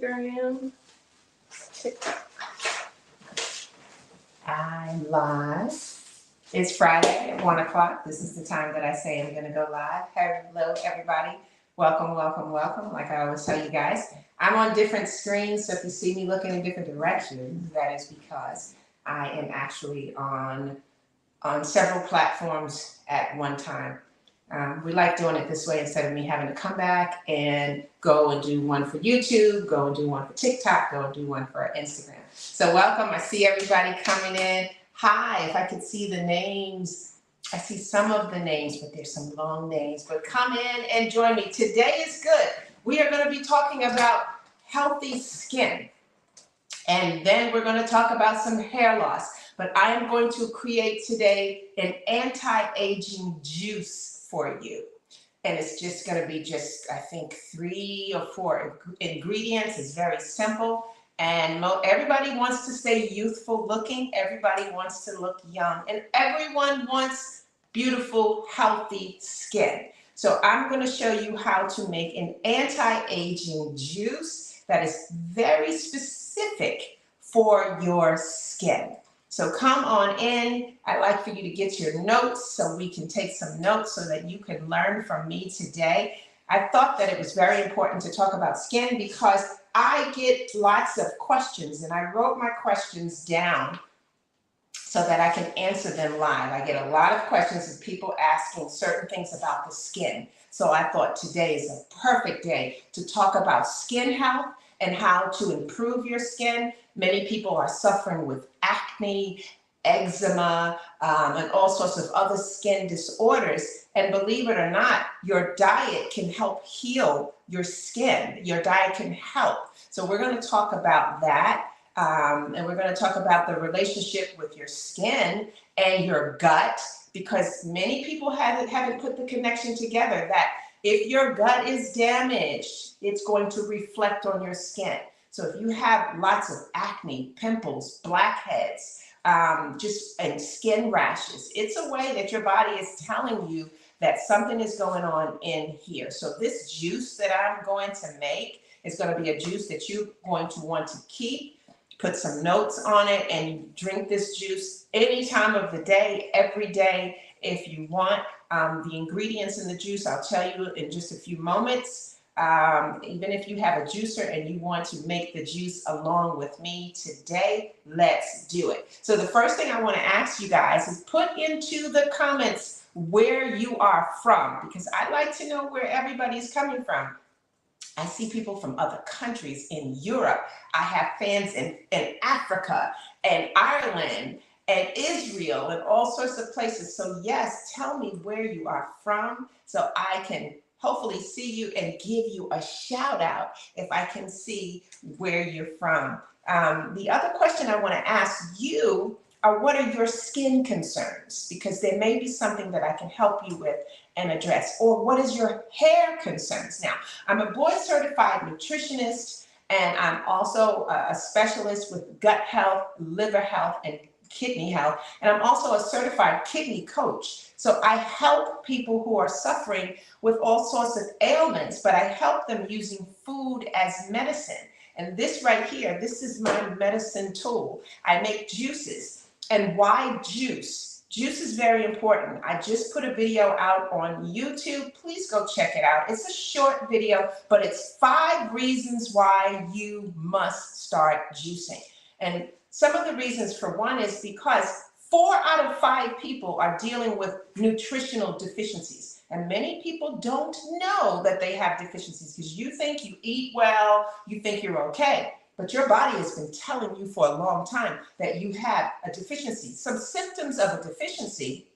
Instagram, TikTok. I'm live. It's Friday at 1 o'clock. This is the time that I say I'm going to go live. Hello, everybody. Welcome, welcome, welcome. Like I always tell you guys, I'm on different screens, so if you see me looking in different directions, that is because I am actually on several platforms at one time. We like doing it this way instead of me having to come back and go and do one for YouTube, go and do one for TikTok, go and do one for Instagram. So welcome. I see everybody coming in. Hi, if I could see the names. I see some of the names, but there's some long names. But come in and join me. Today is good. We are going to be talking about healthy skin. And then we're going to talk about some hair loss. But I am going to create today an anti-aging juice for you. And it's just going to be I think 3 or 4 ingredients. It's very simple. And everybody wants to stay youthful looking. Everybody wants to look young. And everyone wants beautiful, healthy skin. So I'm going to show you how to make an anti-aging juice that is very specific for your skin. So come on in. I'd like for you to get your notes so we can take some notes so that you can learn from me today. I thought that it was very important to talk about skin because I get lots of questions, and I wrote my questions down so that I can answer them live. I get a lot of questions of people asking certain things about the skin. So I thought today is a perfect day to talk about skin health and how to improve your skin. Many people are suffering with acne, eczema, and all sorts of other skin disorders. And believe it or not, your diet can help heal your skin. Your diet can help. So we're going to talk about that. And we're going to talk about the relationship with your skin and your gut, because many people haven't put the connection together that if your gut is damaged, it's going to reflect on your skin. So if you have lots of acne, pimples, blackheads, and skin rashes, it's a way that your body is telling you that something is going on in here. So this juice that I'm going to make is going to be a juice that you're going to want to keep. Put some notes on it and drink this juice any time of the day, every day if you want. The ingredients in the juice, I'll tell you in just a few moments. Even if you have a juicer and you want to make the juice along with me today, let's do it. So the first thing I want to ask you guys is put into the comments where you are from, because I'd like to know where everybody's coming from. I see people from other countries in Europe. I have fans in Africa and Ireland and Israel and all sorts of places. So yes, tell me where you are from so I can hopefully see you and give you a shout out if I can see where you're from. The other question I want to ask you are, what are your skin concerns? Because there may be something that I can help you with and address. Or what is your hair concerns? Now, I'm a board certified nutritionist, and I'm also a specialist with gut health, liver health, and kidney health. And I'm also a certified kidney coach. So I help people who are suffering with all sorts of ailments, but I help them using food as medicine. And this right here, this is my medicine tool. I make juices. And why juice? Juice is very important. I just put a video out on YouTube. Please go check it out. It's a short video, but it's 5 reasons why you must start juicing. And some of the reasons, for one, is because 4 out of 5 people are dealing with nutritional deficiencies. And many people don't know that they have deficiencies because you think you eat well, you think you're okay. But your body has been telling you for a long time that you have a deficiency. Some symptoms of a deficiency: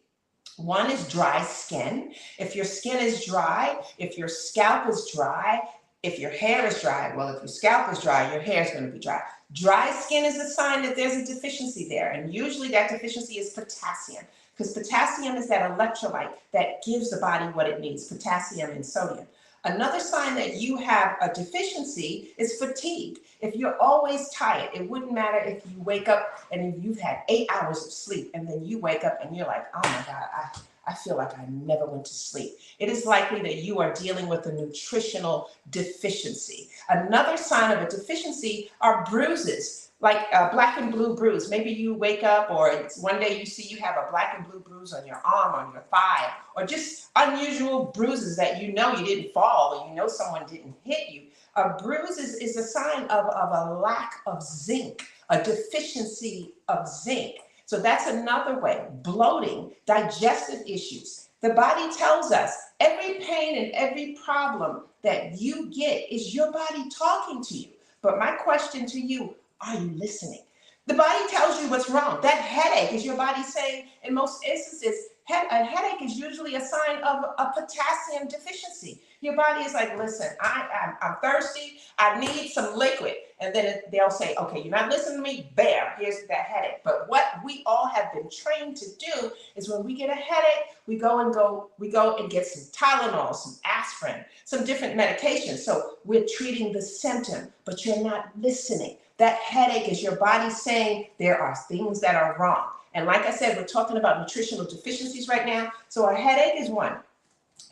one is dry skin. If your skin is dry, if your scalp is dry, if your hair is dry, well, if your scalp is dry, your hair is going to be dry. Dry skin is a sign that there's a deficiency there. And usually that deficiency is potassium, because potassium is that electrolyte that gives the body what it needs, potassium and sodium. Another sign that you have a deficiency is fatigue. If you're always tired, it wouldn't matter if you wake up and if you've had 8 hours of sleep and then you wake up and you're like, oh my God, I feel like I never went to sleep. It is likely that you are dealing with a nutritional deficiency. Another sign of a deficiency are bruises, like a black and blue bruise. Maybe you wake up or it's one day you see you have a black and blue bruise on your arm, on your thigh, or just unusual bruises that you know you didn't fall or you know someone didn't hit you. A bruise is a sign of a lack of zinc, a deficiency of zinc. So that's another way. Bloating, digestive issues. The body tells us every pain and every problem that you get is your body talking to you. But my question to you, are you listening? The body tells you what's wrong. That headache is your body saying, in most instances, a headache is usually a sign of a potassium deficiency. Your body is like, listen, I'm thirsty. I need some liquid. And then they'll say, okay, you're not listening to me. There, here's that headache. But what we all have been trained to do is when we get a headache, we go and get some Tylenol, some aspirin, some different medications. So we're treating the symptom, but you're not listening. That headache is your body saying there are things that are wrong. And like I said, we're talking about nutritional deficiencies right now. So a headache is one.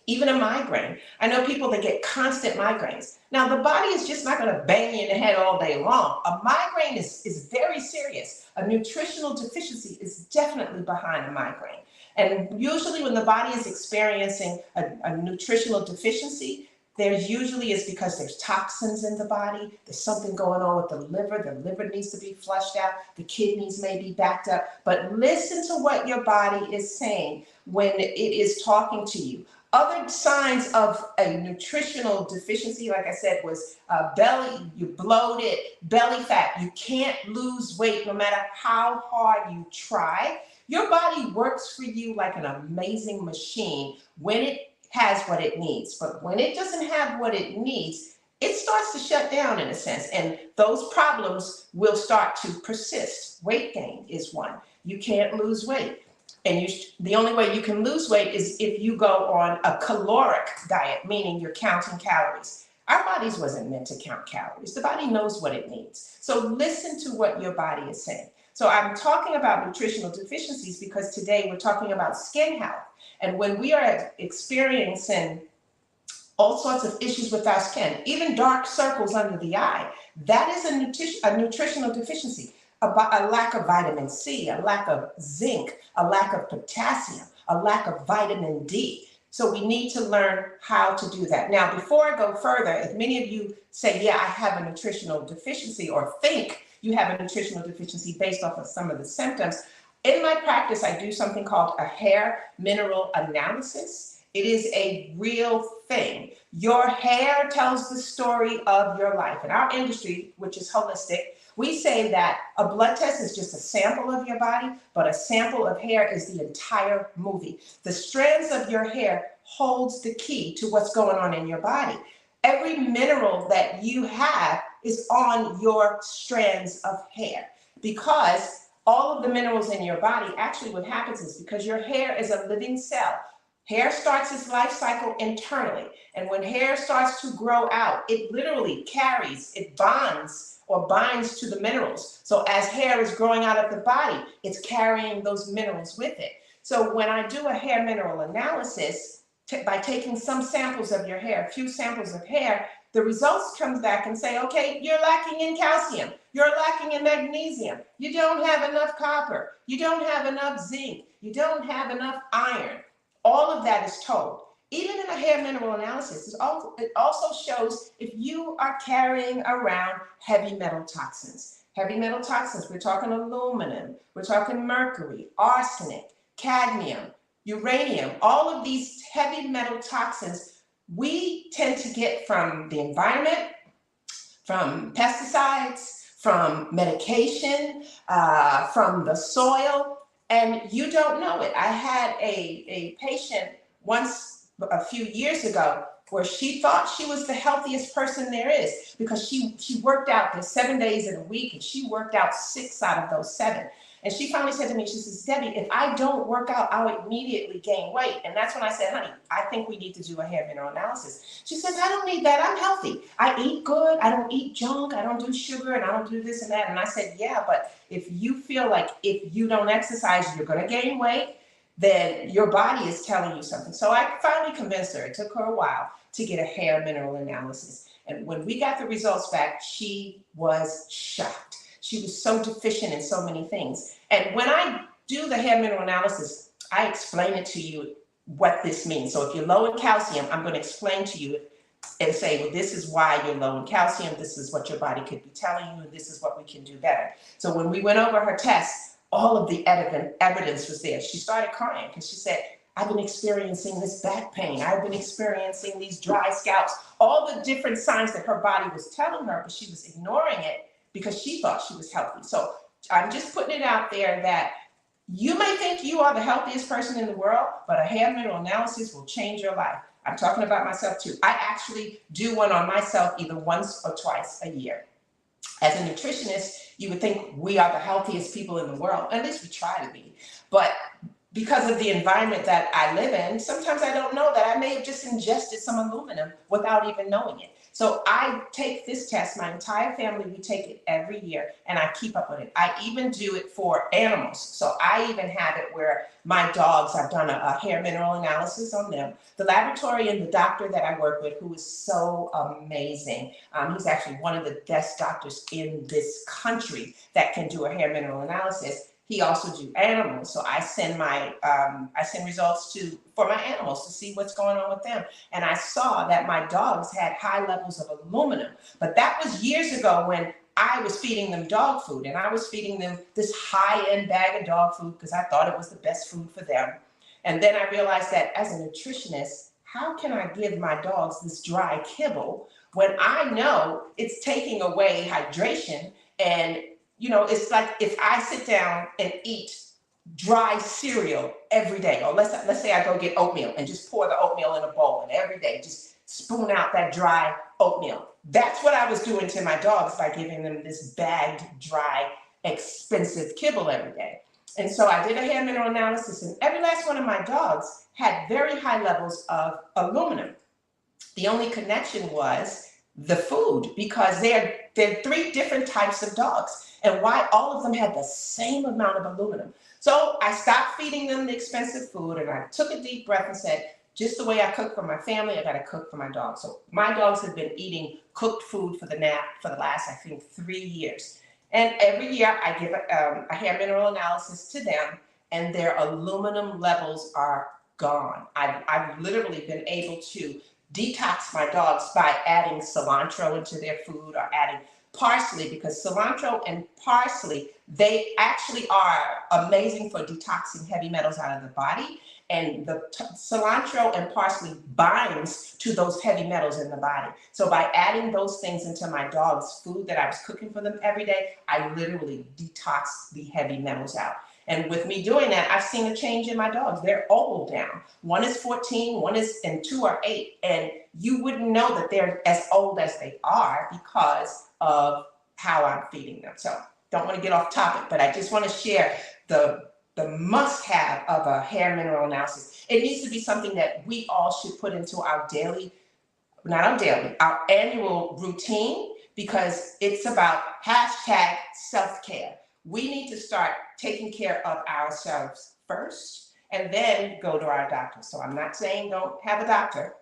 Even a migraine. I know people that get constant migraines. Now, the body is just not going to bang you in the head all day long. A migraine is very serious. A nutritional deficiency is definitely behind a migraine. And usually when the body is experiencing a nutritional deficiency, there usually is because there's toxins in the body. There's something going on with the liver. The liver needs to be flushed out. The kidneys may be backed up. But listen to what your body is saying when it is talking to you. Other signs of a nutritional deficiency, like I said, was belly, you bloated, belly fat. You can't lose weight no matter how hard you try. Your body works for you like an amazing machine when it has what it needs. But when it doesn't have what it needs, it starts to shut down in a sense. And those problems will start to persist. Weight gain is one. You can't lose weight. And the only way you can lose weight is if you go on a caloric diet, meaning you're counting calories. Our bodies wasn't meant to count calories. The body knows what it needs. So listen to what your body is saying. So I'm talking about nutritional deficiencies because today we're talking about skin health. And when we are experiencing all sorts of issues with our skin, even dark circles under the eye, that is a nutritional deficiency. A lack of vitamin C, a lack of zinc, a lack of potassium, a lack of vitamin D. So we need to learn how to do that. Now, before I go further, if many of you say, yeah, I have a nutritional deficiency or think you have a nutritional deficiency based off of some of the symptoms, in my practice, I do something called a hair mineral analysis. It is a real thing. Your hair tells the story of your life. In our industry, which is holistic, we say that a blood test is just a sample of your body, but a sample of hair is the entire movie. The strands of your hair holds the key to what's going on in your body. Every mineral that you have is on your strands of hair because all of the minerals in your body, actually what happens is because your hair is a living cell. Hair starts its life cycle internally. And when hair starts to grow out, it literally carries, it bonds or binds to the minerals. So as hair is growing out of the body, it's carrying those minerals with it. So when I do a hair mineral analysis, by taking some samples of your hair, a few samples of hair, the results come back and say, okay, you're lacking in calcium, you're lacking in magnesium, you don't have enough copper, you don't have enough zinc, you don't have enough iron. All of that is told. Even in a hair mineral analysis, it also shows if you are carrying around heavy metal toxins. Heavy metal toxins, we're talking aluminum, we're talking mercury, arsenic, cadmium, uranium, all of these heavy metal toxins we tend to get from the environment, from pesticides, from medication, from the soil, and you don't know it. I had a patient once a few years ago where she thought she was the healthiest person there is because she worked out. There's 7 days in a week and she worked out 6 out of those 7. And she finally said to me, she says, Debbie, if I don't work out, I'll immediately gain weight. And that's when I said, honey, I think we need to do a hair mineral analysis. She says, I don't need that. I'm healthy. I eat good. I don't eat junk. I don't do sugar and I don't do this and that. And I said, yeah, but if you feel like if you don't exercise, you're going to gain weight, then your body is telling you something. So I finally convinced her. It took her a while to get a hair mineral analysis. And when we got the results back, she was shocked. She was so deficient in so many things. And when I do the hair mineral analysis, I explain it to you what this means. So if you're low in calcium, I'm going to explain to you and say, well, this is why you're low in calcium. This is what your body could be telling you. And this is what we can do better. So when we went over her tests, all of the evidence was there. She started crying because she said, I've been experiencing this back pain. I've been experiencing these dry scalps, all the different signs that her body was telling her, but she was ignoring it because she thought she was healthy. So I'm just putting it out there that you may think you are the healthiest person in the world, but a hair mineral analysis will change your life. I'm talking about myself too. I actually do one on myself either once or twice a year. As a nutritionist, you would think we are the healthiest people in the world. At least we try to be. But because of the environment that I live in, sometimes I don't know that I may have just ingested some aluminum without even knowing it. So I take this test, my entire family, we take it every year, and I keep up with it. I even do it for animals. So I even have it where my dogs, I've done a hair mineral analysis on them. The laboratory and the doctor that I work with, who is so amazing, he's actually one of the best doctors in this country that can do a hair mineral analysis. He also do animals, so I send results for my animals to see what's going on with them. And I saw that my dogs had high levels of aluminum, but that was years ago when I was feeding them dog food, and I was feeding them this high-end bag of dog food because I thought it was the best food for them. And then I realized that as a nutritionist, how can I give my dogs this dry kibble when I know it's taking away hydration? And it's like if I sit down and eat dry cereal every day, or let's say I go get oatmeal and just pour the oatmeal in a bowl, and every day just spoon out that dry oatmeal. That's what I was doing to my dogs by giving them this bagged, dry, expensive kibble every day. And so I did a hair mineral analysis, and every last one of my dogs had very high levels of aluminum. The only connection was the food, because there are 3 different types of dogs, and why all of them had the same amount of aluminum. So I stopped feeding them the expensive food, and I took a deep breath and said, just the way I cook for my family, I got to cook for my dogs. So my dogs have been eating cooked food for the last, I think, 3 years. And every year I give a hair mineral analysis to them, and their aluminum levels are gone. I've literally been able to detox my dogs by adding cilantro into their food, or adding parsley, because cilantro and parsley, they actually are amazing for detoxing heavy metals out of the body. And the cilantro and parsley binds to those heavy metals in the body. So by adding those things into my dog's food that I was cooking for them every day, I literally detoxed the heavy metals out. And with me doing that, I've seen a change in my dogs. They're old now. One is 14, and 2 are 8. And you wouldn't know that they're as old as they are because of how I'm feeding them. So don't want to get off topic, but I just want to share the must-have of a hair mineral analysis. It needs to be something that we all should put into our our annual routine, because it's about #self-care. We need to start taking care of ourselves first and then go to our doctor. So I'm not saying don't have a doctor,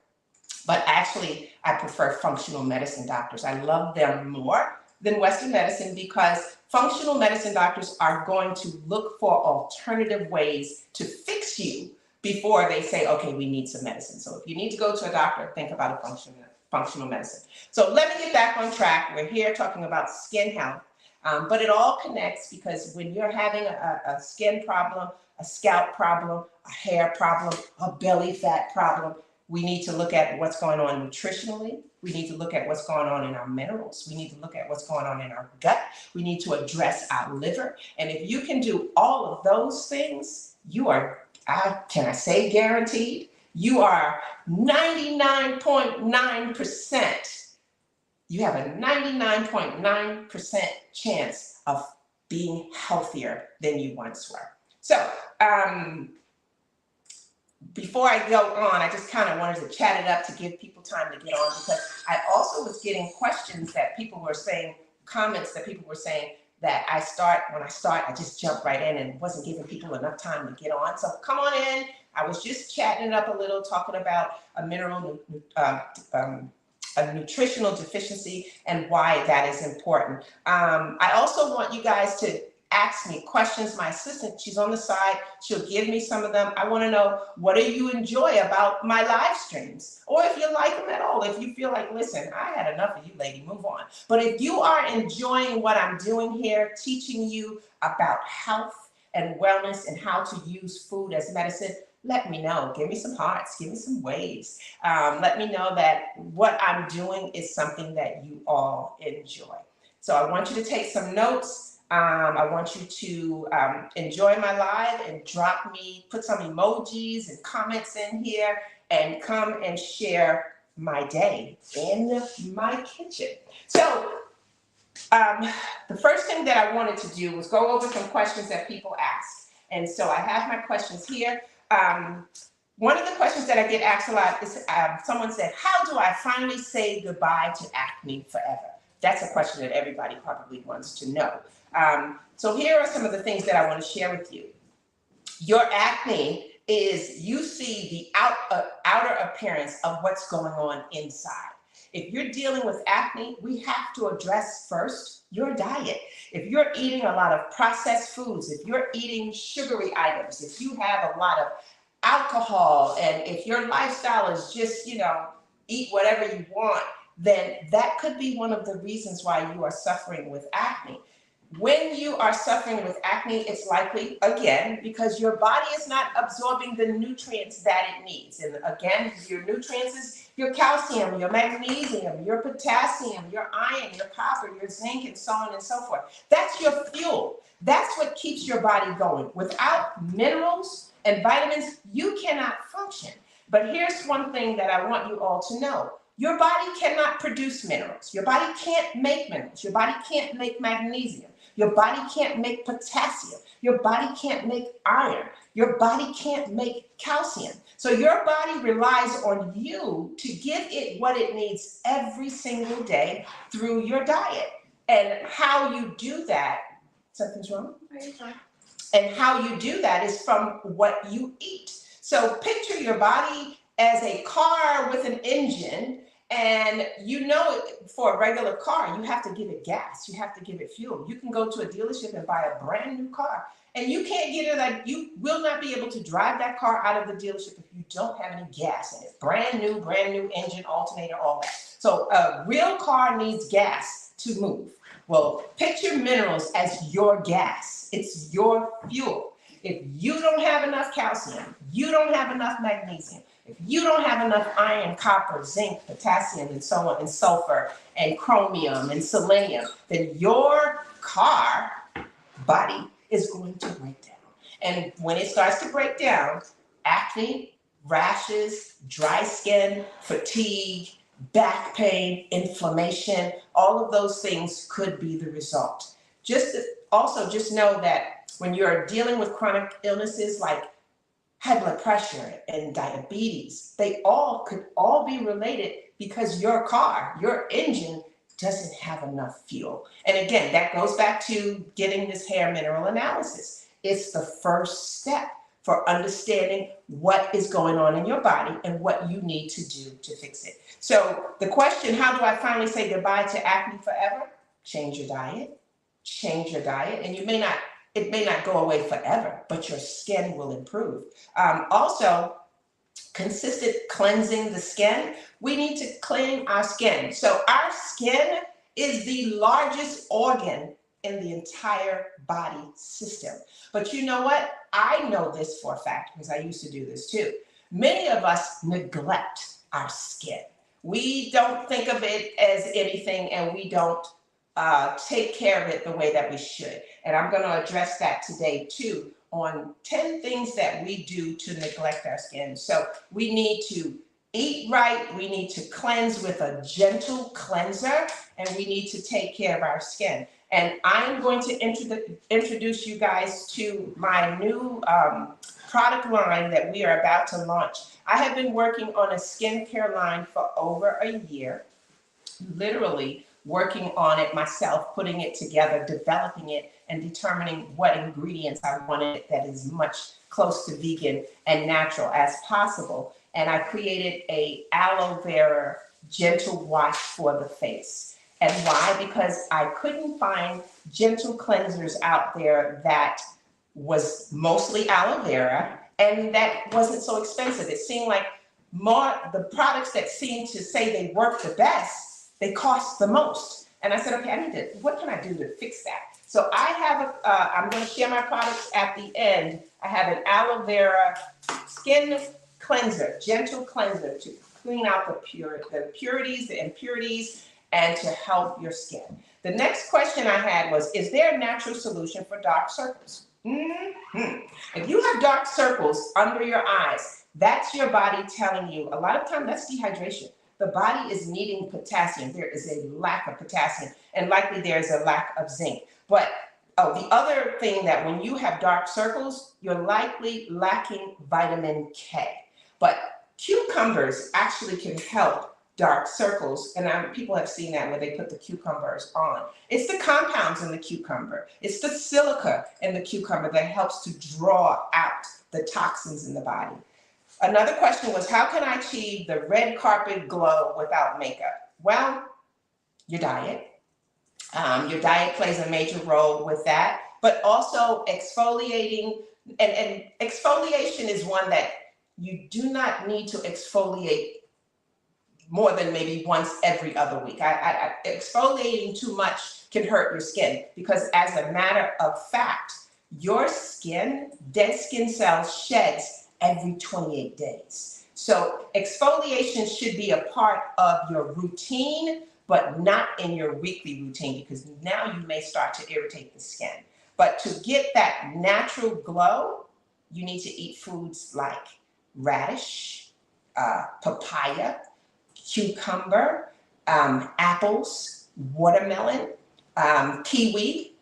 but actually I prefer functional medicine doctors. I love them more than Western medicine, because functional medicine doctors are going to look for alternative ways to fix you before they say, okay, we need some medicine. So if you need to go to a doctor, think about a functional medicine. So let me get back on track. We're here talking about skin health, but it all connects, because when you're having a skin problem, a scalp problem, a hair problem, a belly fat problem, we need to look at what's going on nutritionally. We need to look at what's going on in our minerals. We need to look at what's going on in our gut. We need to address our liver. And if you can do all of those things, you are, can I say guaranteed? You are 99.9%. You have a 99.9% chance of being healthier than you once were. So, before I go on, I just kind of wanted to chat it up to give people time to get on, because I also was getting questions that people were saying, comments that people were saying, that when I start, I just jump right in and wasn't giving people enough time to get on. So come on in. I was just chatting it up a little, talking about a a nutritional deficiency and why that is important. I also want you guys to ask me questions. My assistant, she's on the side. She'll give me some of them. I want to know, what do you enjoy about my live streams? Or if you like them at all, if you feel like, listen, I had enough of you, lady, move on. But if you are enjoying what I'm doing here, teaching you about health and wellness and how to use food as medicine, let me know. Give me some hearts, give me some waves. Let me know that what I'm doing is something that you all enjoy. So I want you to take some notes. I want you to enjoy my live and put some emojis and comments in here and come and share my day in my kitchen. So the first thing that I wanted to do was go over some questions that people asked. And so I have my questions here. One of the questions that I get asked a lot is someone said, how do I finally say goodbye to acne forever? That's a question that everybody probably wants to know. So here are some of the things that I want to share with you. Your acne is, you see the outer appearance of what's going on inside. If you're dealing with acne, we have to address first your diet. If you're eating a lot of processed foods, if you're eating sugary items, if you have a lot of alcohol, and if your lifestyle is just, eat whatever you want, then that could be one of the reasons why you are suffering with acne. When you are suffering with acne, it's likely, again, because your body is not absorbing the nutrients that it needs. And again, your nutrients is your calcium, your magnesium, your potassium, your iron, your copper, your zinc, and so on and so forth. That's your fuel. That's what keeps your body going. Without minerals and vitamins, you cannot function. But here's one thing that I want you all to know. Your body cannot produce minerals. Your body can't make minerals. Your body can't make magnesium. Your body can't make potassium. Your body can't make iron. Your body can't make calcium. So your body relies on you to give it what it needs every single day through your diet. And how you do that, something's wrong? And how you do that is from what you eat. So picture your body as a car with an engine. And for a regular car, you have to give it gas. You have to give it fuel. You can go to a dealership and buy a brand new car, and you can't get it. You will not be able to drive that car out of the dealership if you don't have any gas in it. Brand new engine, alternator, all that. So a real car needs gas to move. Well, picture minerals as your gas. It's your fuel. If you don't have enough calcium, you don't have enough magnesium, if you don't have enough iron, copper, zinc, potassium, and so on, and sulfur, and chromium, and selenium, then your car body is going to break down. And when it starts to break down, acne, rashes, dry skin, fatigue, back pain, inflammation, all of those things could be the result. Just know that when you're dealing with chronic illnesses like high blood pressure and diabetes, they could all be related because your car, your engine, doesn't have enough fuel. And again, that goes back to getting this hair mineral analysis. It's the first step for understanding what is going on in your body and what you need to do to fix it. So the question, how do I finally say goodbye to acne forever? Change your diet. Change your diet. And it may not go away forever, but your skin will improve. Also, consistent cleansing the skin. We need to clean our skin. So our skin is the largest organ in the entire body system. But you know what? I know this for a fact because I used to do this too. Many of us neglect our skin. We don't think of it as anything, and we don't take care of it the way that we should. And I'm going to address that today too on 10 things that we do to neglect our skin. So we need to eat right, we need to cleanse with a gentle cleanser, and we need to take care of our skin. And I'm going to introduce you guys to my new product line that we are about to launch. I have been working on a skincare line for over a year, literally working on it myself, putting it together, developing it, and determining what ingredients I wanted that is much close to vegan and natural as possible. And I created a aloe vera gentle wash for the face. And why? Because I couldn't find gentle cleansers out there that was mostly aloe vera and that wasn't so expensive. It seemed like more the products that seem to say they work the best, they cost the most. And I said, okay, what can I do to fix that? So I have, I'm going to share my products at the end. I have an aloe vera skin cleanser, gentle cleanser to clean out the purities, the impurities, and to help your skin. The next question I had was, is there a natural solution for dark circles? If you have dark circles under your eyes, that's your body telling you, a lot of time that's dehydration. The body is needing potassium. There is a lack of potassium, and likely there's a lack of zinc. But the other thing that when you have dark circles, you're likely lacking vitamin K. But cucumbers actually can help dark circles, and people have seen that when they put the cucumbers on. It's the compounds in the cucumber. It's the silica in the cucumber that helps to draw out the toxins in the body. Another question was, how can I achieve the red carpet glow without makeup? Well, your diet. Your diet plays a major role with that, but also exfoliating. And exfoliation is one that you do not need to exfoliate more than maybe once every other week. Exfoliating too much can hurt your skin because, as a matter of fact, your skin, dead skin cells, sheds every 28 days. So exfoliation should be a part of your routine, but not in your weekly routine, because now you may start to irritate the skin. But to get that natural glow, you need to eat foods like radish, papaya, cucumber, apples, watermelon, kiwi,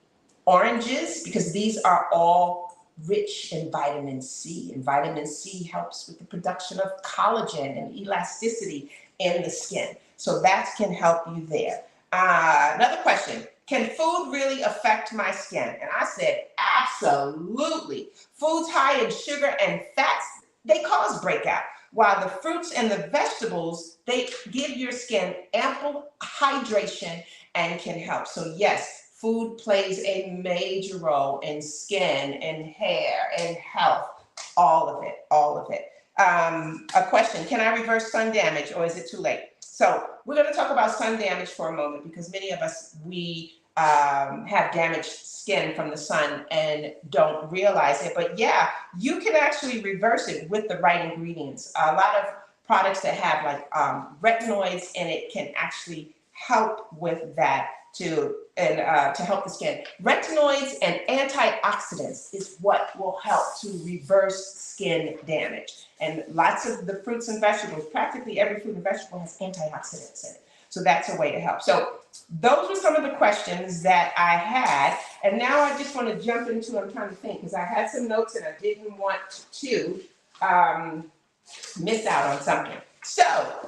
oranges, because these are all rich in vitamin C, and vitamin C helps with the production of collagen and elasticity in the skin. So that can help you there. Another question, can food really affect my skin? And I said, absolutely. Foods high in sugar and fats, they cause breakout, while the fruits and the vegetables, they give your skin ample hydration and can help. So yes, food plays a major role in skin and hair and health, all of it, all of it. A question, can I reverse sun damage or is it too late? So we're gonna talk about sun damage for a moment because many of us, we have damaged skin from the sun and don't realize it. But yeah, you can actually reverse it with the right ingredients. A lot of products that have like retinoids in it can actually help with that to help the skin. Retinoids and antioxidants is what will help to reverse skin damage. And lots of the fruits and vegetables, practically every fruit and vegetable has antioxidants in it. So that's a way to help. So those were some of the questions that I had. And now I just want to jump into, I'm trying to think, because I had some notes and I didn't want to miss out on something. So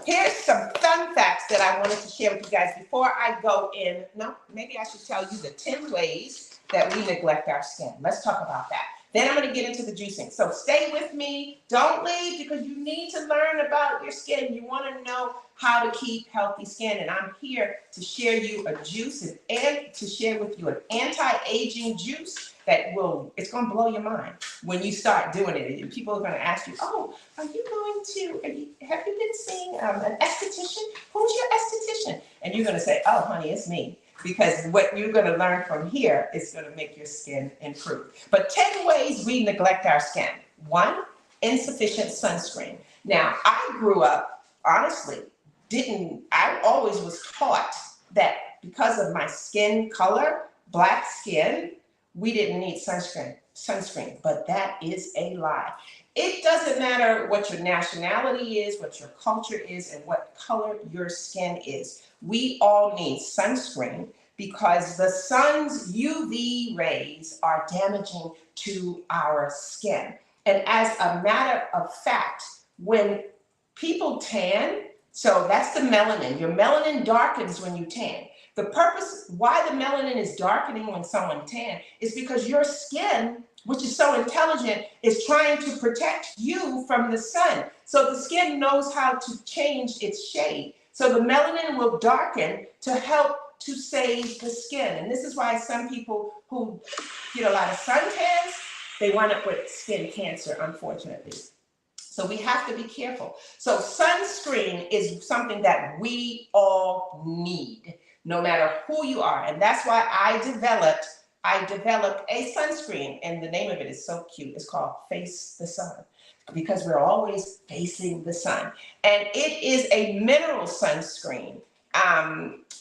here's some fun facts that I wanted to share with you guys before I go in. No, maybe I should tell you the 10 ways that we neglect our skin. Let's talk about that. Then I'm going to get into the juicing. So stay with me. Don't leave because you need to learn about your skin. You want to know how to keep healthy skin. And I'm here to share you a juice and to share with you an anti-aging juice that it's going to blow your mind when you start doing it. And people are going to ask you, oh, have you been seeing an esthetician? Who's your esthetician? And you're going to say, oh, honey, it's me. Because what you're going to learn from here is going to make your skin improve. But 10 ways we neglect our skin. 1, insufficient sunscreen. Now, I grew up, honestly, I always was taught that because of my skin color, black skin, we didn't need sunscreen, but that is a lie. It doesn't matter what your nationality is, what your culture is, and what color your skin is. We all need sunscreen because the sun's UV rays are damaging to our skin. And as a matter of fact, when people tan, so that's the melanin. Your melanin darkens when you tan. The purpose why the melanin is darkening when someone tan is because your skin, which is so intelligent, is trying to protect you from the sun. So the skin knows how to change its shade. So the melanin will darken to help to save the skin. And this is why some people who get a lot of suntans, they wind up with skin cancer, unfortunately. So we have to be careful. So sunscreen is something that we all need, no matter who you are. And that's why I developed a sunscreen, and the name of it is so cute. It's called Face the Sun, because we're always facing the sun. And it is a mineral sunscreen.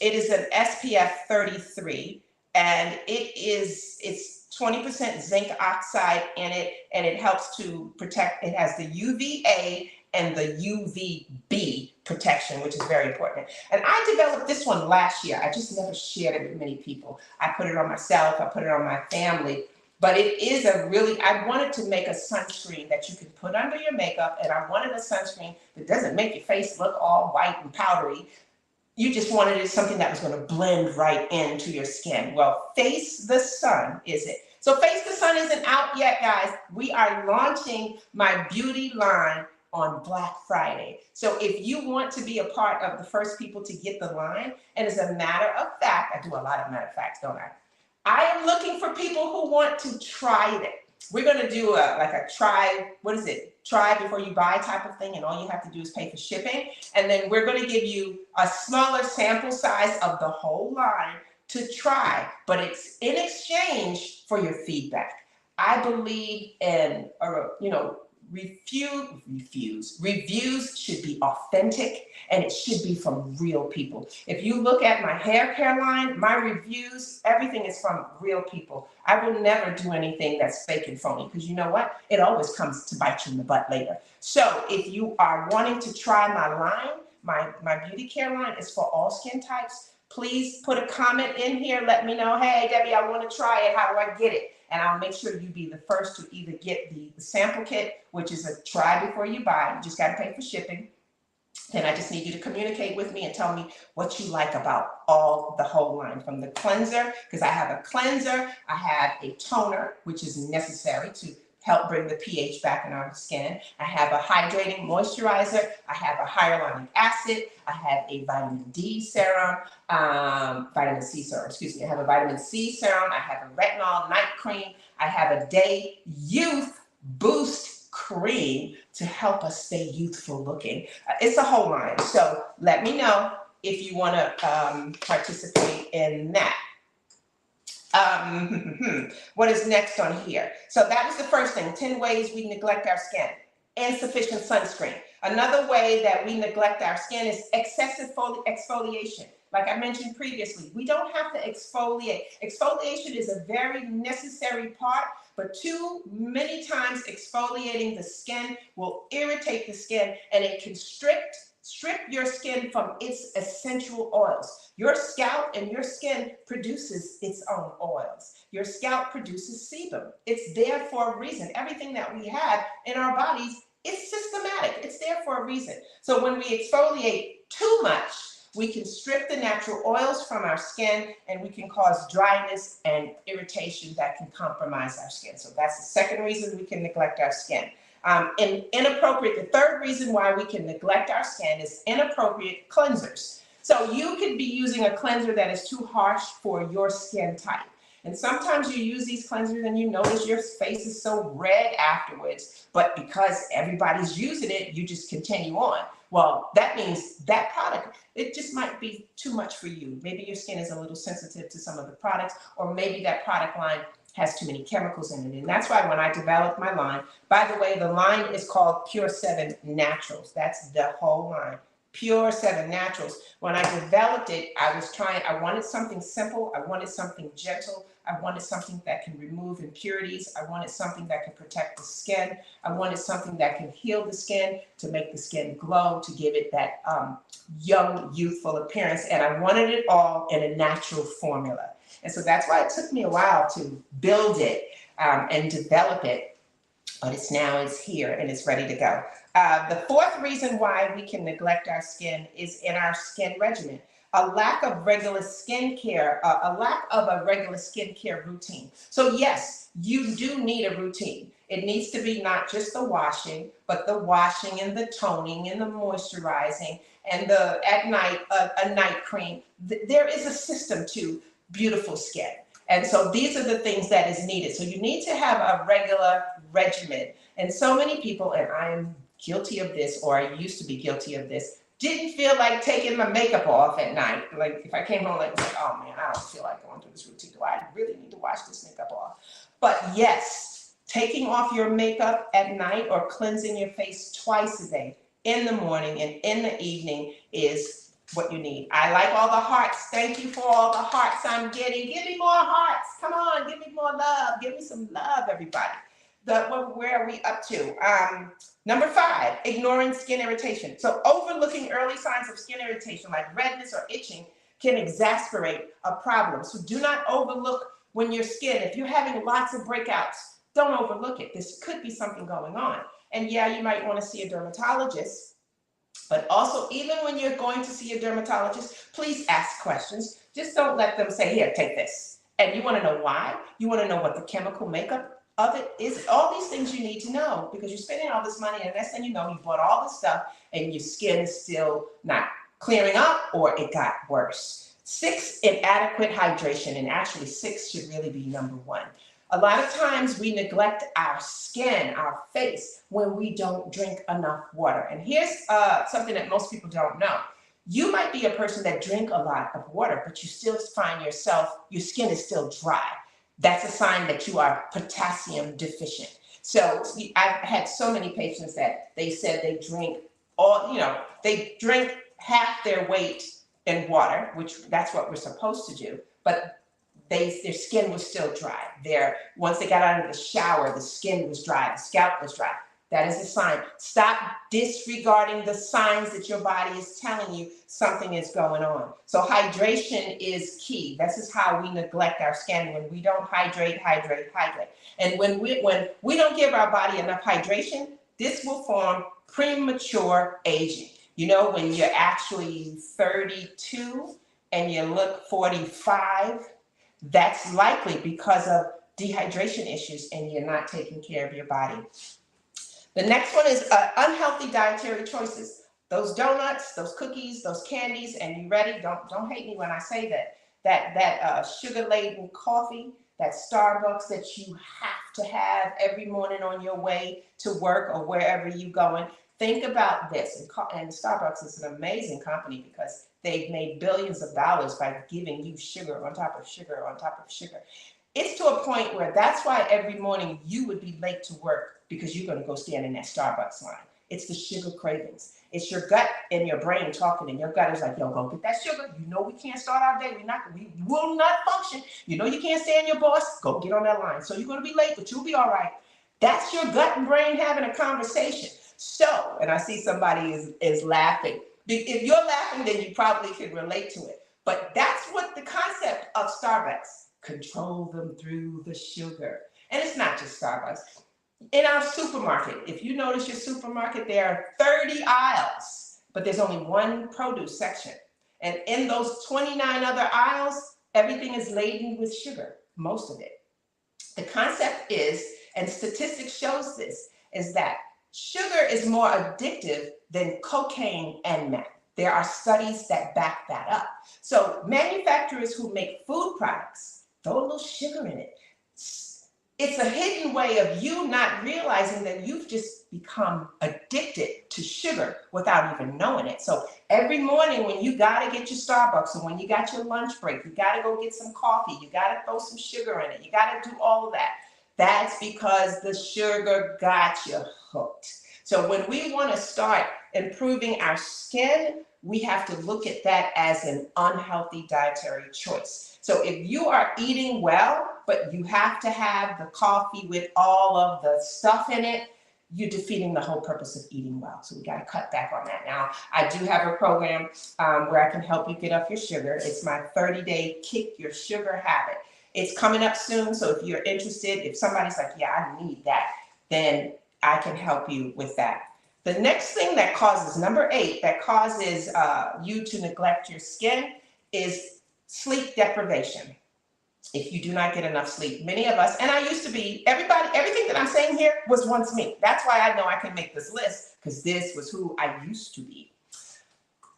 It is an SPF 33, and it's 20% zinc oxide in it, and it helps to protect. It has the UVA and the UVB protection, which is very important. And I developed this one last year. I just never shared it with many people. I put it on myself, I put it on my family, but it is I wanted to make a sunscreen that you can put under your makeup, and I wanted a sunscreen that doesn't make your face look all white and powdery. You just wanted it something that was going to blend right into your skin. Well, Face the Sun is it. So Face the Sun isn't out yet, guys. We are launching my beauty line on Black Friday. So if you want to be a part of the first people to get the line, and as a matter of fact, I do a lot of matter of facts, don't I? I am looking for people who want to try it. We're going to do a try, try before you buy type of thing, and all you have to do is pay for shipping. And then we're going to give you a smaller sample size of the whole line to try, but it's in exchange for your feedback. I believe in, reviews should be authentic, and it should be from real people. If you look at my hair care line, my reviews, everything is from real people. I will never do anything that's fake and phony, because you know what? It always comes to bite you in the butt later. So if you are wanting to try my line, my beauty care line is for all skin types. Please put a comment in here. Let me know, hey, Debbie, I want to try it. How do I get it? And I'll make sure you be the first to either get the sample kit, which is a try before you buy. You just got to pay for shipping. Then I just need you to communicate with me and tell me what you like about the whole line, from the cleanser, because I have a cleanser, I have a toner, which is necessary to help bring the pH back in our skin. I have a hydrating moisturizer. I have a hyaluronic acid. I have a vitamin D serum, vitamin C serum, excuse me. I have a vitamin C serum. I have a retinol night cream. I have a day youth boost cream to help us stay youthful looking. It's a whole line. So let me know if you want to participate in that. What is next on here? So that was the first thing, 10 ways we neglect our skin. Insufficient sunscreen. Another way that we neglect our skin is excessive exfoliation. Like I mentioned previously, we don't have to exfoliate. Exfoliation is a very necessary part, but too many times exfoliating the skin will irritate the skin, and it can strip your skin from its essential oils. Your scalp and your skin produces its own oils. Your scalp produces sebum. It's there for a reason. Everything that we have in our bodies, it's systematic. It's there for a reason. So when we exfoliate too much, we can strip the natural oils from our skin, and we can cause dryness and irritation that can compromise our skin. So that's the second reason we can neglect our skin. The third reason why we can neglect our skin is inappropriate cleansers. So you could be using a cleanser that is too harsh for your skin type. And sometimes you use these cleansers and you notice your face is so red afterwards, but because everybody's using it, you just continue on. Well, that means that product, it just might be too much for you. Maybe your skin is a little sensitive to some of the products, or maybe that product line has too many chemicals in it. And that's why when I developed my line, by the way, the line is called Pure 7 Naturals. That's the whole line, Pure 7 Naturals. When I developed it, I wanted something simple. I wanted something gentle. I wanted something that can remove impurities. I wanted something that can protect the skin. I wanted something that can heal the skin, to make the skin glow, to give it that young, youthful appearance. And I wanted it all in a natural formula. And so that's why it took me a while to build it and develop it, but it's here and it's ready to go. The fourth reason why we can neglect our skin is in our skin regimen. a lack of regular skincare, a lack of a regular skincare routine. So yes, you do need a routine. It needs to be not just the washing, but the washing and the toning and the moisturizing and the at night a night cream. There is a system to beautiful skin. And so these are the things that is needed. So you need to have a regular regimen. And so many people, and I am guilty of this, or I used to be guilty of this, didn't feel like taking my makeup off at night. Like if I came home, like, oh man, I don't feel like going through this routine. Do I really need to wash this makeup off? But yes, taking off your makeup at night or cleansing your face twice a day, in the morning and in the evening, is what you need. I like all the hearts. Thank you for all the hearts I'm getting. Give me more hearts. Come on, give me more love. Give me some love, everybody. Where are we up to? Number 5, ignoring skin irritation. So overlooking early signs of skin irritation like redness or itching can exacerbate a problem. So do not overlook when your skin, if you're having lots of breakouts, don't overlook it. This could be something going on. And yeah, you might want to see a dermatologist, but also even when you're going to see a dermatologist, please ask questions. Just don't let them say, here, take this. And you want to know why? You want to know what the chemical makeup of it is. All these things you need to know, because you're spending all this money and next thing you know, you bought all this stuff and your skin is still not clearing up or it got worse. 6, inadequate hydration. And actually 6 should really be number 1. A lot of times we neglect our skin, our face, when we don't drink enough water. And here's something that most people don't know. You might be a person that drink a lot of water, but you still find yourself, your skin is still dry. That's a sign that you are potassium deficient. So I've had so many patients that they said they drink they drink half their weight in water, which that's what we're supposed to do, but their skin was still dry. Once they got out of the shower, the skin was dry, the scalp was dry. That is a sign. Stop disregarding the signs that your body is telling you something is going on. So hydration is key. This is how we neglect our skin, when we don't hydrate. And when we don't give our body enough hydration, this will form premature aging. You know, when you're actually 32 and you look 45, that's likely because of dehydration issues and you're not taking care of your body. The next one is unhealthy dietary choices. Those donuts, those cookies, those candies, and you ready? Don't hate me when I say that. That sugar-laden coffee, that Starbucks that you have to have every morning on your way to work or wherever you're going. Think about this. And Starbucks is an amazing company because they've made billions of dollars by giving you sugar on top of sugar on top of sugar. It's to a point where that's why every morning you would be late to work because you're going to go stand in that Starbucks line. It's the sugar cravings. It's your gut and your brain talking, and your gut is like, yo, go get that sugar. You know we can't start our day. We will not function. You know you can't stand your boss. Go get on that line. So you're going to be late, but you'll be all right. That's your gut and brain having a conversation. So, and I see somebody is laughing. If you're laughing, then you probably can relate to it. But that's what the concept of Starbucks. Control them through the sugar. And it's not just Starbucks. In our supermarket, if you notice your supermarket, there are 30 aisles, but there's only one produce section. And in those 29 other aisles, everything is laden with sugar, most of it. The concept is, and statistics shows this, is that sugar is more addictive than cocaine and meth. There are studies that back that up. So manufacturers who make food products throw a little sugar in it. It's a hidden way of you not realizing that you've just become addicted to sugar without even knowing it. So every morning when you gotta get your Starbucks and when you got your lunch break, you gotta go get some coffee, you gotta throw some sugar in it, you gotta do all of that. That's because the sugar got you hooked. So when we wanna start improving our skin, we have to look at that as an unhealthy dietary choice. So if you are eating well, but you have to have the coffee with all of the stuff in it, you're defeating the whole purpose of eating well. So we got to cut back on that. Now, I do have a program where I can help you get off your sugar. It's my 30-day Kick Your Sugar Habit. It's coming up soon. So if you're interested, if somebody's like, yeah, I need that, then I can help you with that. The next thing that causes, number 8, that causes you to neglect your skin is sleep deprivation. If you do not get enough sleep, many of us, and I used to be, everything that I'm saying here was once me. That's why I know I can make this list, because this was who I used to be.